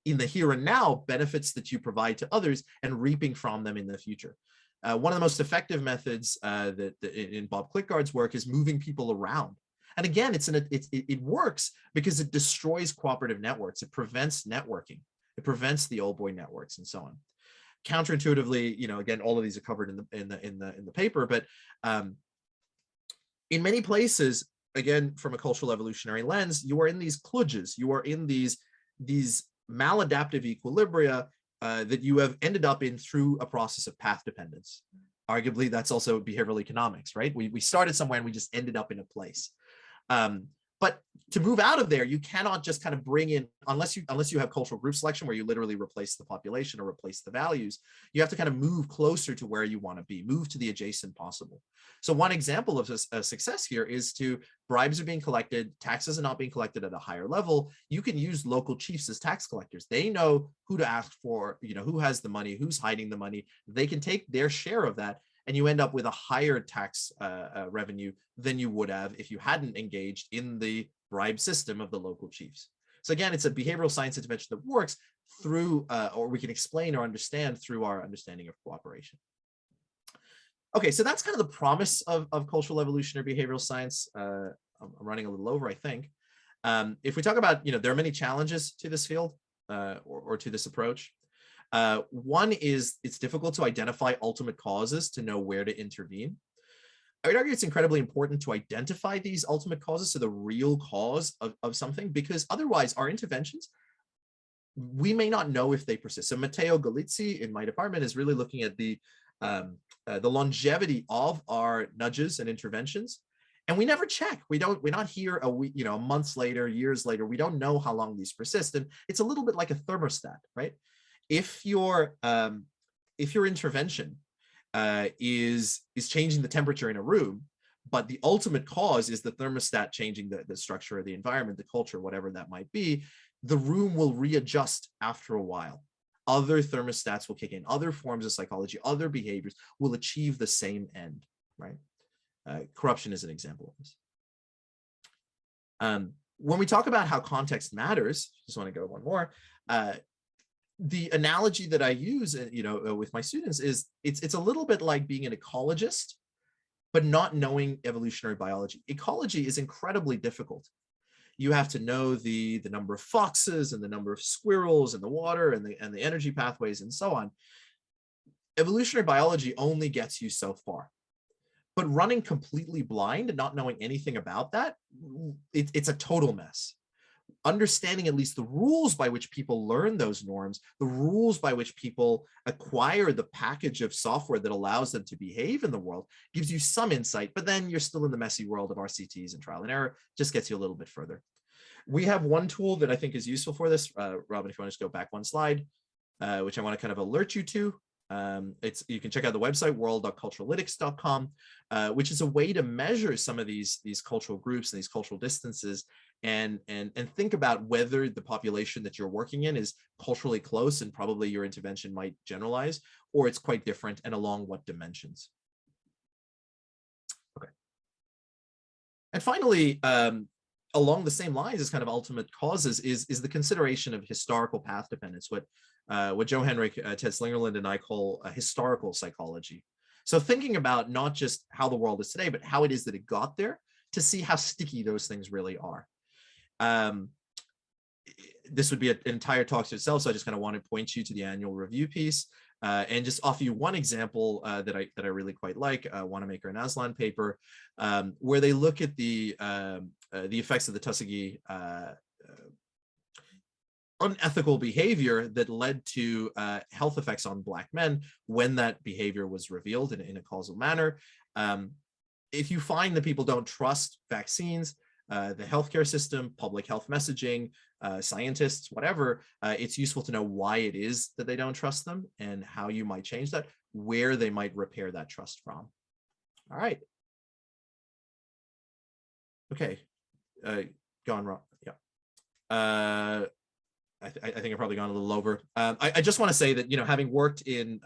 in the here and now benefits that you provide to others and reaping from them in the future. One of the most effective methods that in Bob Klickgard's work is moving people around. And again, it works because it destroys cooperative networks. It prevents networking. It prevents the old boy networks and so on. Counterintuitively, again, all of these are covered in the paper, but in many places, again, from a cultural evolutionary lens, you are in these kludges, you are in these maladaptive equilibria that you have ended up in through a process of path dependence. Arguably, that's also behavioral economics, right? We started somewhere and we just ended up in a place. But to move out of there, you cannot just kind of bring in, unless you have cultural group selection where you literally replace the population or replace the values, you have to kind of move closer to where you want to be, move to the adjacent possible. So one example of a success here is bribes are being collected, taxes are not being collected at a higher level. You can use local chiefs as tax collectors. They know who to ask for, who has the money, who's hiding the money. They can take their share of that, and you end up with a higher tax revenue than you would have if you hadn't engaged in the bribe system of the local chiefs. So again, it's a behavioral science intervention that works through, or we can explain or understand through our understanding of cooperation. Okay, so that's kind of the promise of cultural evolutionary behavioral science. I'm running a little over, I think. If we talk about, there are many challenges to this field or to this approach. One is it's difficult to identify ultimate causes to know where to intervene. I would argue it's incredibly important to identify these ultimate causes, so the real cause of something, because otherwise our interventions, we may not know if they persist. So Matteo Galizzi in my department is really looking at the longevity of our nudges and interventions. And we never check. We're not here a week, months later, years later. We don't know how long these persist. And it's a little bit like a thermostat, right? If your intervention is changing the temperature in a room, But the ultimate cause is the thermostat changing the structure of the environment, the culture, whatever that might be. The room will readjust after a while. Other thermostats will kick in, other forms of psychology, other behaviors will achieve the same end, right? Corruption is an example of this. When we talk about how context matters, just want to go one more. The analogy that I use, with my students is it's a little bit like being an ecologist, but not knowing evolutionary biology. Ecology is incredibly difficult. You have to know the number of foxes and the number of squirrels and the water and the energy pathways and so on. Evolutionary biology only gets you so far. But running completely blind and not knowing anything about that, it's a total mess. Understanding at least the rules by which people learn those norms, the rules by which people acquire the package of software that allows them to behave in the world, gives you some insight, but then you're still in the messy world of RCTs and trial and error, just gets you a little bit further. We have one tool that I think is useful for this. Robin, if you want to just go back one slide, which I want to kind of alert you to. You can check out the website world.culturalytics.com, which is a way to measure some of these cultural groups and these cultural distances and think about whether the population that you're working in is culturally close and probably your intervention might generalize, or it's quite different and along what dimensions. Okay. And finally, along the same lines as kind of ultimate causes is the consideration of historical path dependence, what Joe Henrik, Ted Slingerland, and I call historical psychology. So thinking about not just how the world is today, but how it is that it got there, to see how sticky those things really are. This would be an entire talk to itself, so I just kind of want to point you to the annual review piece and just offer you one example that I really quite like, Wanamaker and Aslan paper, where they look at the effects of the Tuskegee unethical behavior that led to health effects on Black men when that behavior was revealed in a causal manner. If you find that people don't trust vaccines, the healthcare system, public health messaging, scientists, whatever, it's useful to know why it is that they don't trust them and how you might change that, where they might repair that trust from. All right. Okay. Gone wrong. Yeah. I think I've probably gone a little over. I just want to say that, having worked in,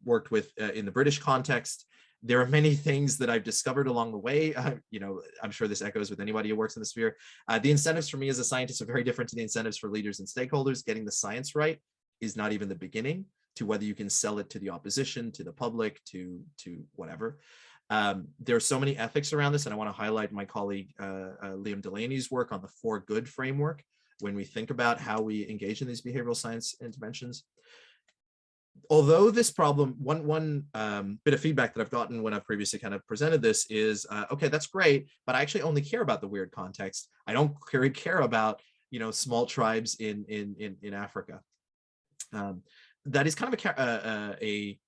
worked with in the British context, there are many things that I've discovered along the way. I'm sure this echoes with anybody who works in the sphere. The incentives for me as a scientist are very different to the incentives for leaders and stakeholders. Getting the science right is not even the beginning to whether you can sell it to the opposition, to the public, to whatever. There are so many ethics around this, and I want to highlight my colleague Liam Delaney's work on the 4 Good framework when we think about how we engage in these behavioral science interventions. Although this problem, one bit of feedback that I've gotten when I've previously kind of presented this is, okay, that's great, but I actually only care about the weird context. I don't really care about, small tribes in Africa. That is kind of a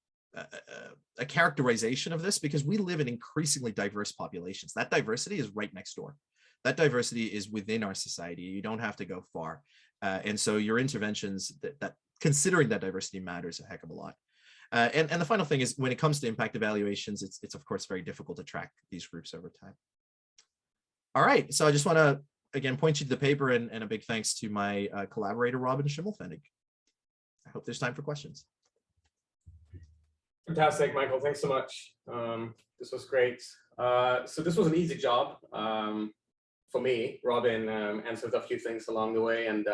characterization of this, because we live in increasingly diverse populations. That diversity is right next door. That diversity is within our society. You don't have to go far. And so your interventions that considering that diversity matters a heck of a lot. And the final thing is, when it comes to impact evaluations, it's of course very difficult to track these groups over time. All right, so I just want to again point you to the paper, and a big thanks to my collaborator, Robin Schimmelfennig. I hope there's time for questions. Fantastic, Michael. Thanks so much. This was great. So this was an easy job for me. Robin answered a few things along the way, and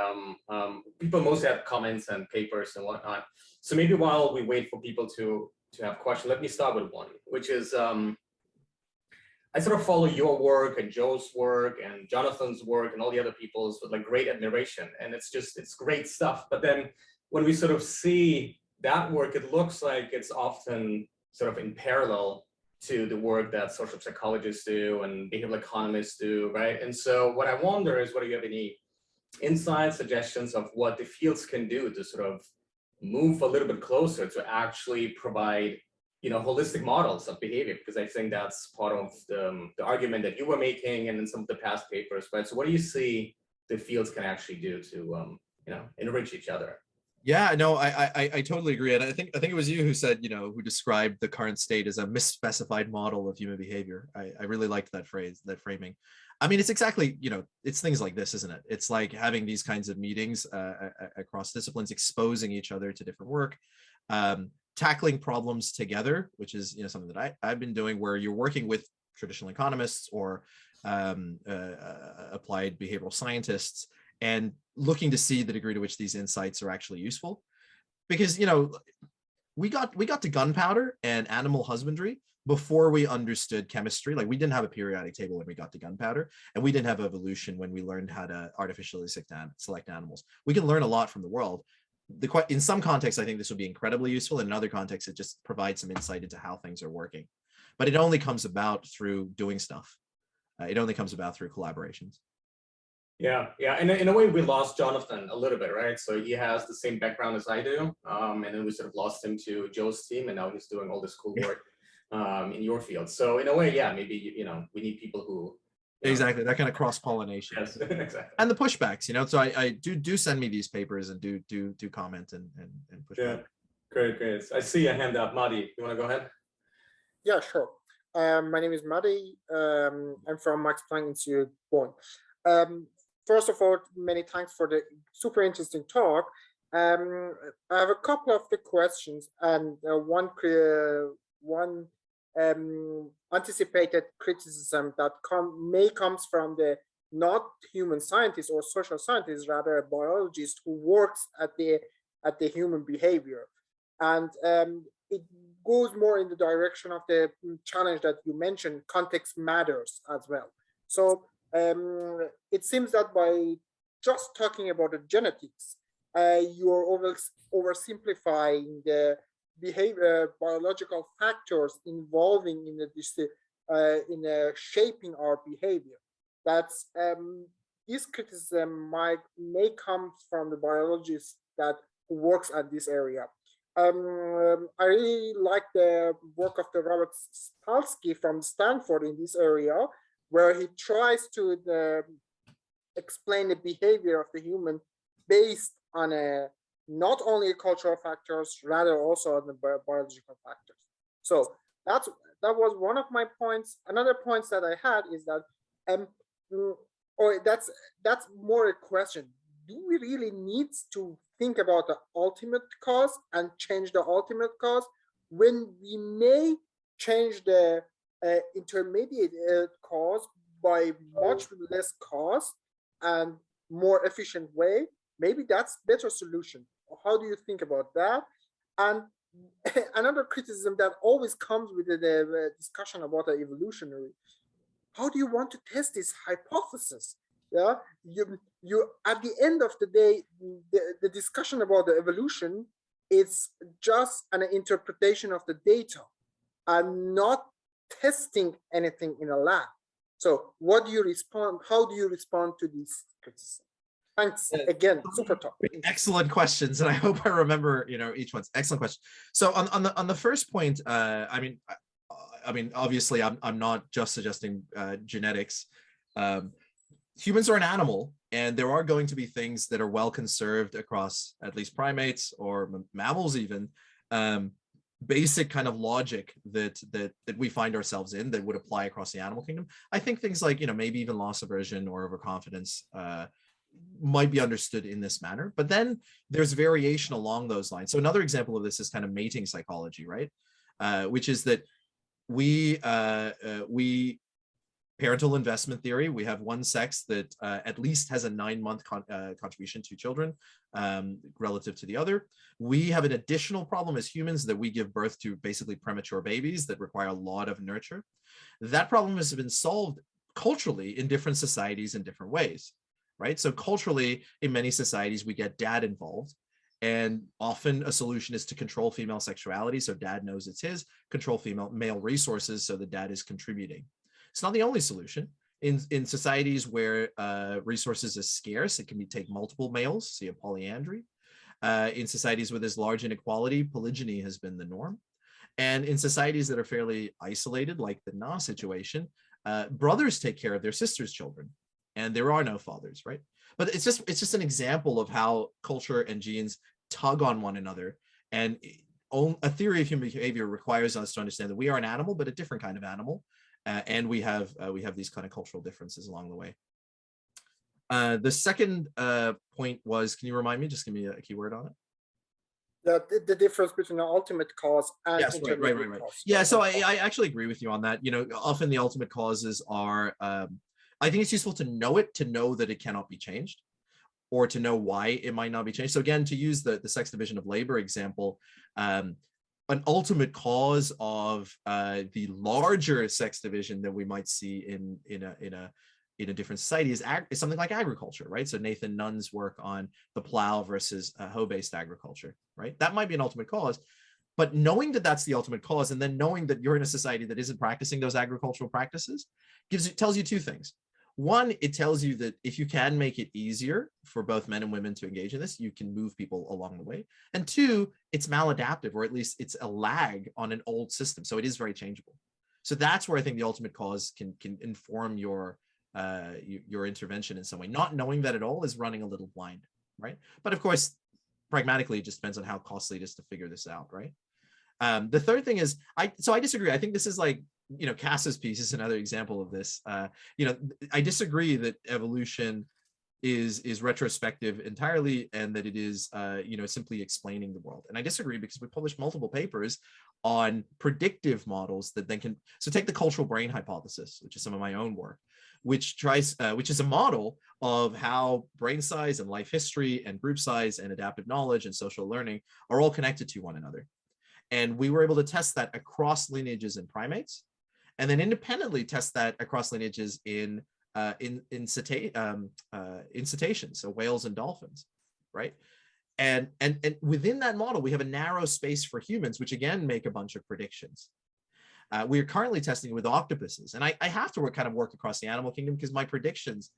people mostly have comments and papers and whatnot. So maybe while we wait for people to have questions, let me start with one, which is I sort of follow your work and Joe's work and Jonathan's work and all the other people's with like great admiration, and it's great stuff. But then when we sort of see that work, it looks like it's often sort of in parallel to the work that social psychologists do and behavioral economists do, right? And so what I wonder is whether you have any insights, suggestions of what the fields can do to sort of move a little bit closer to actually provide, holistic models of behavior, because I think that's part of the argument that you were making and in some of the past papers, right? So what do you see the fields can actually do to, enrich each other? Yeah, no, I totally agree, and I think it was you who said, who described the current state as a misspecified model of human behavior. I really liked that phrase, that framing. I mean, it's exactly, it's things like this, isn't it? It's like having these kinds of meetings across disciplines, exposing each other to different work, tackling problems together, which is something that I've been doing, where you're working with traditional economists or applied behavioral scientists, and looking to see the degree to which these insights are actually useful. Because we got to gunpowder and animal husbandry before we understood chemistry. Like, we didn't have a periodic table when we got to gunpowder, and we didn't have evolution when we learned how to artificially select animals. We can learn a lot from the world. In some contexts, I think this would be incredibly useful. In other contexts, it just provides some insight into how things are working. But it only comes about through doing stuff. It only comes about through collaborations. Yeah. And in a way, we lost Jonathan a little bit, right? So he has the same background as I do, and then we sort of lost him to Joe's team, and now he's doing all this cool work in your field. So in a way, yeah, maybe we need people who exactly that kind of cross-pollination. Yes, exactly. And the pushbacks, so I do send me these papers and do comment and push back. Great. I see a hand up. Madi, you want to go ahead? Yeah, sure. My name is Madi. I'm from Max Planck Institute, Bonn. First of all, many thanks for the super interesting talk. I have a couple of the questions, and one anticipated criticism that may comes from the not human scientist or social scientist, rather a biologist who works at the human behavior, and it goes more in the direction of the challenge that you mentioned. Context matters as well. So it seems that by just talking about the genetics, you're oversimplifying the behavior, biological factors involving in shaping our behavior. That's this criticism may come from the biologist that works at this area. I really like the work of the Robert Spalsky from Stanford in this area, where he tries to explain the behavior of the human based on not only cultural factors, rather also on the biological factors. So that was one of my points. Another point that I had is that, or that's more a question. Do we really need to think about the ultimate cause and change the ultimate cause when we may change the intermediate cause by much less cost and more efficient way? Maybe that's better solution. How do you think about that? And another criticism that always comes with the discussion about the evolutionary: how do you want to test this hypothesis? Yeah, you at the end of the day, the discussion about the evolution, it's just an interpretation of the data and not testing anything in a lab. So what do you respond? How do you respond to this criticism? Thanks again. Super talk. Excellent questions, and I hope I remember each one's excellent question. So on the first point, I mean obviously I'm not just suggesting genetics. Humans are an animal, and there are going to be things that are well conserved across at least primates or mammals even. Basic kind of logic that we find ourselves in that would apply across the animal kingdom. I think things like maybe even loss aversion or overconfidence might be understood in this manner, but then there's variation along those lines. So another example of this is kind of mating psychology, right? Which is that we parental investment theory, we have one sex that at least has a 9-month contribution to children relative to the other. We have an additional problem as humans that we give birth to basically premature babies that require a lot of nurture. That problem has been solved culturally in different societies in different ways, right? So culturally, in many societies, we get dad involved, and often a solution is to control female sexuality, so dad knows it's his, control male resources, so the dad is contributing. It's not the only solution. In societies where resources are scarce, it can take multiple males, so you have polyandry. In societies where there's large inequality, polygyny has been the norm. And in societies that are fairly isolated, like the Na situation, brothers take care of their sisters' children, and there are no fathers, right? But it's just an example of how culture and genes tug on one another. And a theory of human behavior requires us to understand that we are an animal, but a different kind of animal. And we have these kind of cultural differences along the way. The second point was, can you remind me, just give me a keyword on it? The difference between the ultimate cause and yes, intermediate right. cause. Yeah, so I actually agree with you on that. You know, often the ultimate causes are, I think it's useful to know it, to know that it cannot be changed, or to know why it might not be changed. So again, to use the sex division of labor example, an ultimate cause of the larger sex division that we might see in a different society is something like agriculture, right? So Nathan Nunn's work on the plow versus hoe-based agriculture, right? That might be an ultimate cause, but knowing that that's the ultimate cause, and then knowing that you're in a society that isn't practicing those agricultural practices, tells you two things. One, it tells you that if you can make it easier for both men and women to engage in this, you can move people along the way. And two, it's maladaptive, or at least it's a lag on an old system. So it is very changeable. So that's where I think the ultimate cause can inform your intervention in some way. Not knowing that at all is running a little blind, right? But of course, pragmatically, it just depends on how costly it is to figure this out, right? The third thing is, I disagree. I think this is like, you know, Cass's piece is another example of this. You know, I disagree that evolution is retrospective entirely, and that it is, you know, simply explaining the world. And I disagree because we published multiple papers on predictive models that then can, so take the cultural brain hypothesis, which is some of my own work, which is a model of how brain size and life history and group size and adaptive knowledge and social learning are all connected to one another. And we were able to test that across lineages in primates, and then independently test that across lineages in cetaceans, so whales and dolphins, right? And within that model, we have a narrow space for humans, which again make a bunch of predictions. We are currently testing it with octopuses, and I have to kind of work across the animal kingdom, because my predictions,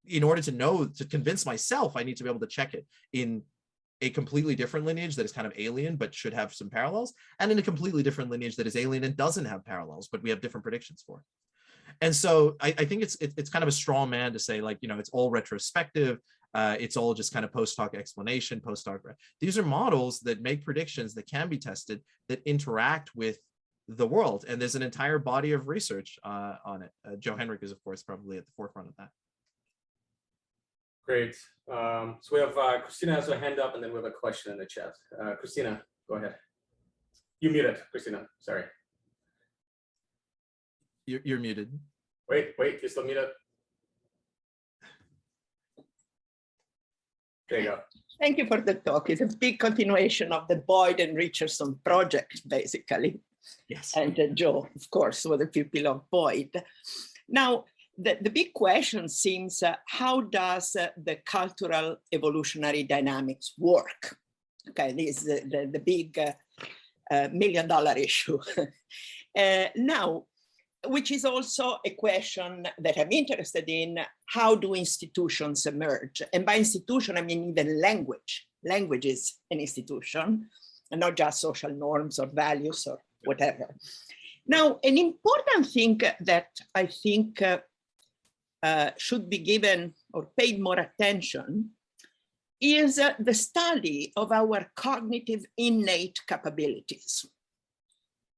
in order to convince myself, I need to be able to check it in a completely different lineage that is kind of alien but should have some parallels, and in a completely different lineage that is alien and doesn't have parallels, but we have different predictions for. And so I think it's kind of a straw man to say, like, you know, it's all retrospective, it's all just kind of post hoc explanation, post hoc. These are models that make predictions that can be tested, that interact with the world, and there's an entire body of research on it. Joe Henrik is, of course, probably at the forefront of that. Great. So we have Christina has her hand up, and then we have a question in the chat. Christina, go ahead. You muted, Christina. Sorry. You're muted. Wait, you're still muted. There you go. Thank you for the talk. It's a big continuation of the Boyd and Richardson project, basically. Yes. And Joe, of course, was the pupil of Boyd. Now, the big question seems, how does the cultural evolutionary dynamics work? Okay, this is the big $1 million issue. Now, which is also a question that I'm interested in: how do institutions emerge? And by institution, I mean even language. Language is an institution, and not just social norms or values or whatever. Now, an important thing that I think should be given or paid more attention is the study of our cognitive innate capabilities.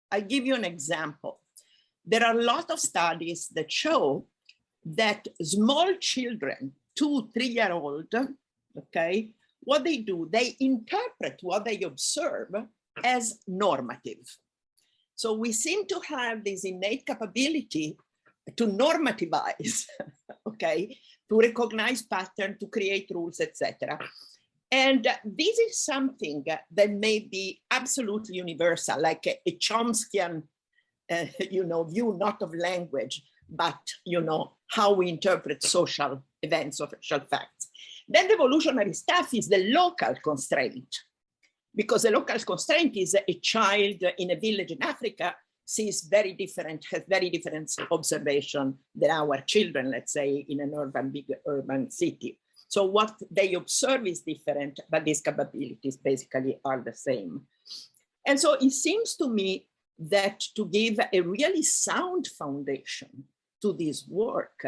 I give you an example. There are a lot of studies that show that small children, 2-3 year old, okay, what they do, they interpret what they observe as normative. So we seem to have this innate capability to normativize, okay, to recognize patterns, to create rules, etc. And this is something that may be absolutely universal, like a Chomskyan, you know, view not of language, but, you know, how we interpret social events or social facts. Then the evolutionary stuff is the local constraint, because the local constraint is a child in a village in Africa sees very different, has very different observation than our children, let's say, in an big urban city. So what they observe is different, but these capabilities basically are the same. And so it seems to me that to give a really sound foundation to this work,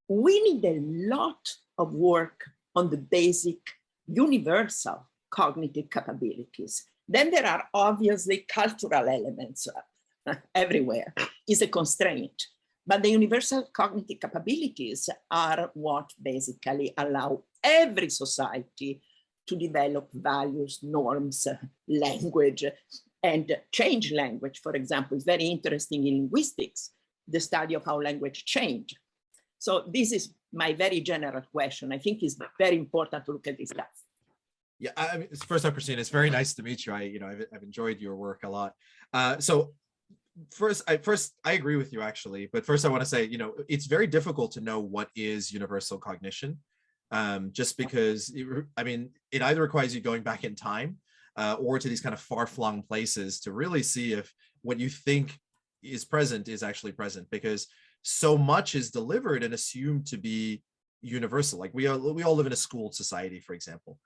we need a lot of work on the basic universal cognitive capabilities. Then there are obviously cultural elements everywhere, is a constraint. But the universal cognitive capabilities are what basically allow every society to develop values, norms, language, and change language. For example, it's very interesting in linguistics, the study of how language change. So this is my very general question. I think it's very important to look at this stuff. Yeah, I mean, first off, Christina, it's very nice to meet you. I've enjoyed your work a lot. So first, I agree with you actually. But first, I want to say, it's very difficult to know what is universal cognition, just because it either requires you going back in time or to these kind of far-flung places to really see if what you think is present is actually present, because so much is delivered and assumed to be universal. Like we all live in a schooled society, for example.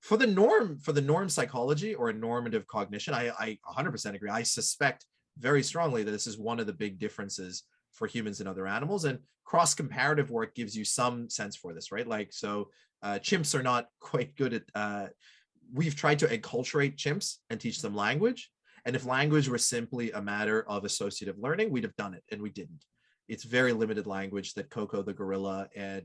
For the norm psychology or normative cognition, I 100% agree. I suspect very strongly that this is one of the big differences for humans and other animals, and cross-comparative work gives you some sense for this, right? Like, so chimps are not quite good at, we've tried to enculturate chimps and teach them language. And if language were simply a matter of associative learning, we'd have done it, and we didn't. It's very limited language that Coco the gorilla and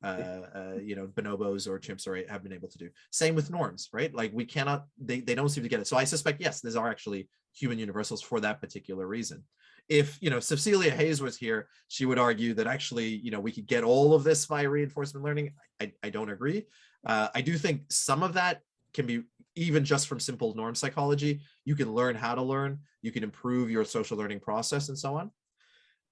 bonobos or chimps have been able to do. Same with norms, right? Like we cannot, they don't seem to get it. So I suspect, yes, these are actually human universals for that particular reason. If Cecilia Hayes was here, she would argue that actually we could get all of this via reinforcement learning. I don't agree. I do think some of that can be even just from simple norm psychology. You can learn how to learn, you can improve your social learning process and so on.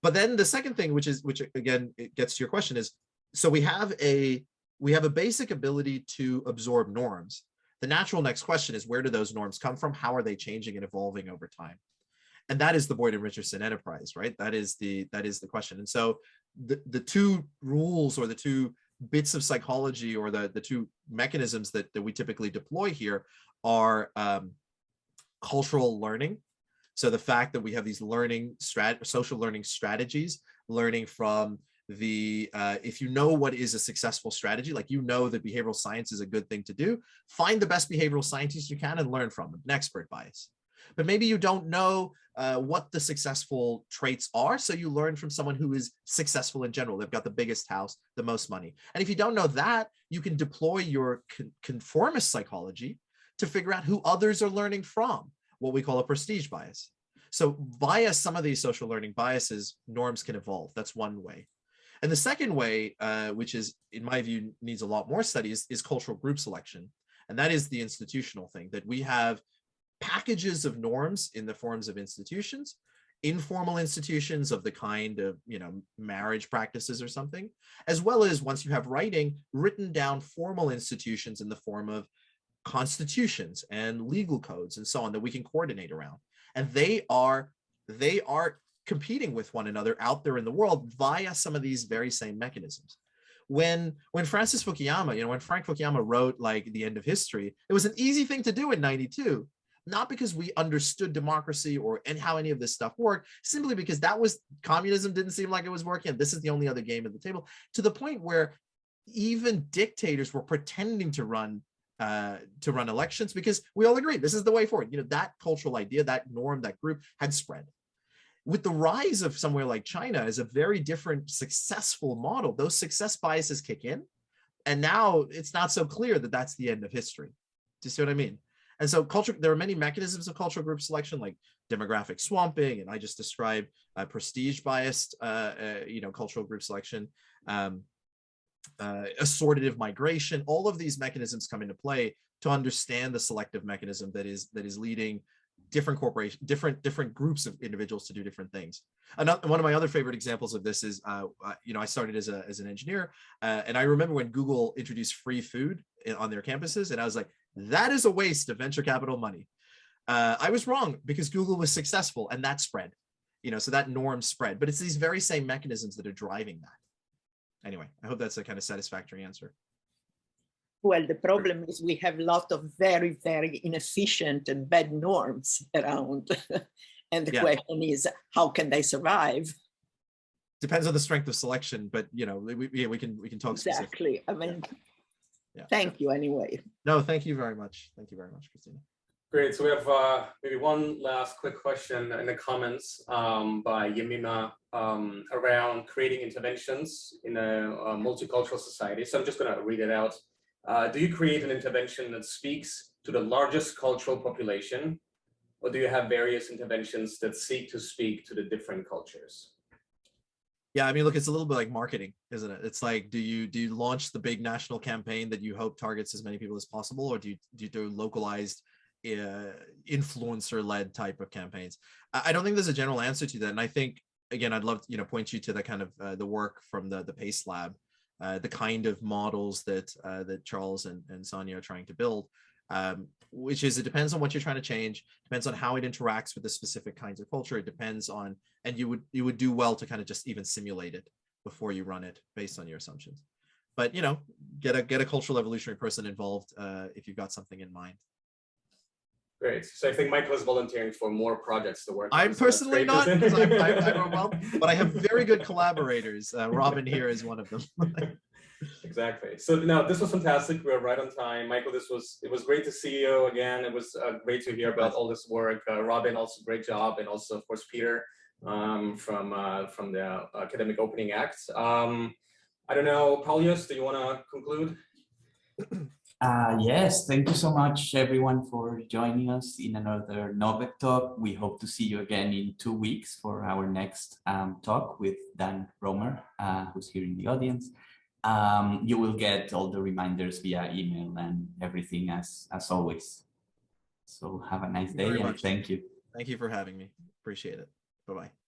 But then the second thing, which again, it gets to your question, is so we have a basic ability to absorb norms. The natural next question is, where do those norms come from? How are they changing and evolving over time? And that is the Boyd and Richardson enterprise, right? That is the question. And so the two rules or the two bits of psychology or the two mechanisms that we typically deploy here are cultural learning. So the fact that we have these social learning strategies, learning from the, if you know what is a successful strategy, like that behavioral science is a good thing to do, find the best behavioral scientists you can and learn from them, an expert bias. But maybe you don't know what the successful traits are, so you learn from someone who is successful in general. They've got the biggest house, the most money. And if you don't know that, you can deploy your conformist psychology to figure out who others are learning from, what we call a prestige bias. So via some of these social learning biases, norms can evolve. That's one way. And the second way, which is, in my view, needs a lot more studies, is cultural group selection. And that is the institutional thing, that we have packages of norms in the forms of institutions, informal institutions of the kind of, marriage practices or something, as well as, once you have written down formal institutions in the form of constitutions and legal codes and so on that we can coordinate around. And they are competing with one another out there in the world via some of these very same mechanisms. When Francis Fukuyama, when Frank Fukuyama wrote like The End of History, it was an easy thing to do in '92, not because we understood democracy and how any of this stuff worked, simply because communism didn't seem like it was working, and this is the only other game at the table, to the point where even dictators were pretending to run elections because we all agreed this is the way forward. That cultural idea, that norm, that group had spread. With the rise of somewhere like China as a very different successful model, those success biases kick in, and now it's not so clear that that's the end of history. Do you see what I mean? And so there are many mechanisms of cultural group selection, like demographic swamping, and I just described prestige biased, cultural group selection, assortative migration. All of these mechanisms come into play to understand the selective mechanism that is leading different corporations, different groups of individuals to do different things. One of my other favorite examples of this is, I started as an engineer, and I remember when Google introduced free food on their campuses, and I was like, that is a waste of venture capital money. I was wrong, because Google was successful and that spread, so that norm spread. But it's these very same mechanisms that are driving that. Anyway, I hope that's a kind of satisfactory answer. Well, the problem is we have a lot of very, very inefficient and bad norms around. And the question is, how can they survive? Depends on the strength of selection, but we can talk exactly. Specifically. I mean, Yeah. Thank you anyway. No, thank you very much. Thank you very much, Christina. Great. So we have maybe one last quick question in the comments by Yemima around creating interventions in a multicultural society. So I'm just going to read it out. Do you create an intervention that speaks to the largest cultural population, or do you have various interventions that seek to speak to the different cultures? Yeah, I mean, look, it's a little bit like marketing, isn't it? It's like, do you launch the big national campaign that you hope targets as many people as possible, or do you do localized influencer-led type of campaigns? I don't think there's a general answer to that, and I think, again, I'd love to point you to the kind of the work from the PACE lab, the kind of models that that Charles and Sonia are trying to build, which is, it depends on what you're trying to change, depends on how it interacts with the specific kinds of culture. It depends on, and you would do well to kind of just even simulate it before you run it based on your assumptions. But get a cultural evolutionary person involved if you've got something in mind. Great. So I think Michael is volunteering for more projects to work on. I'm personally not, because I'm overwhelmed, but I have very good collaborators. Robin here is one of them. Exactly. So no, this was fantastic. We're right on time. Michael, it was great to see you again. It was great to hear about all this work. Robin, also great job. And also, of course, Peter from the Academic Opening Act. I don't know, Paulius, do you want to conclude? Yes, thank you so much, everyone, for joining us in another Nobec talk. We hope to see you again in 2 weeks for our next talk with Dan Romer, who's here in the audience. You will get all the reminders via email and everything as always. So have a nice day, and thank you. Thank you for having me. Appreciate it. Bye-bye.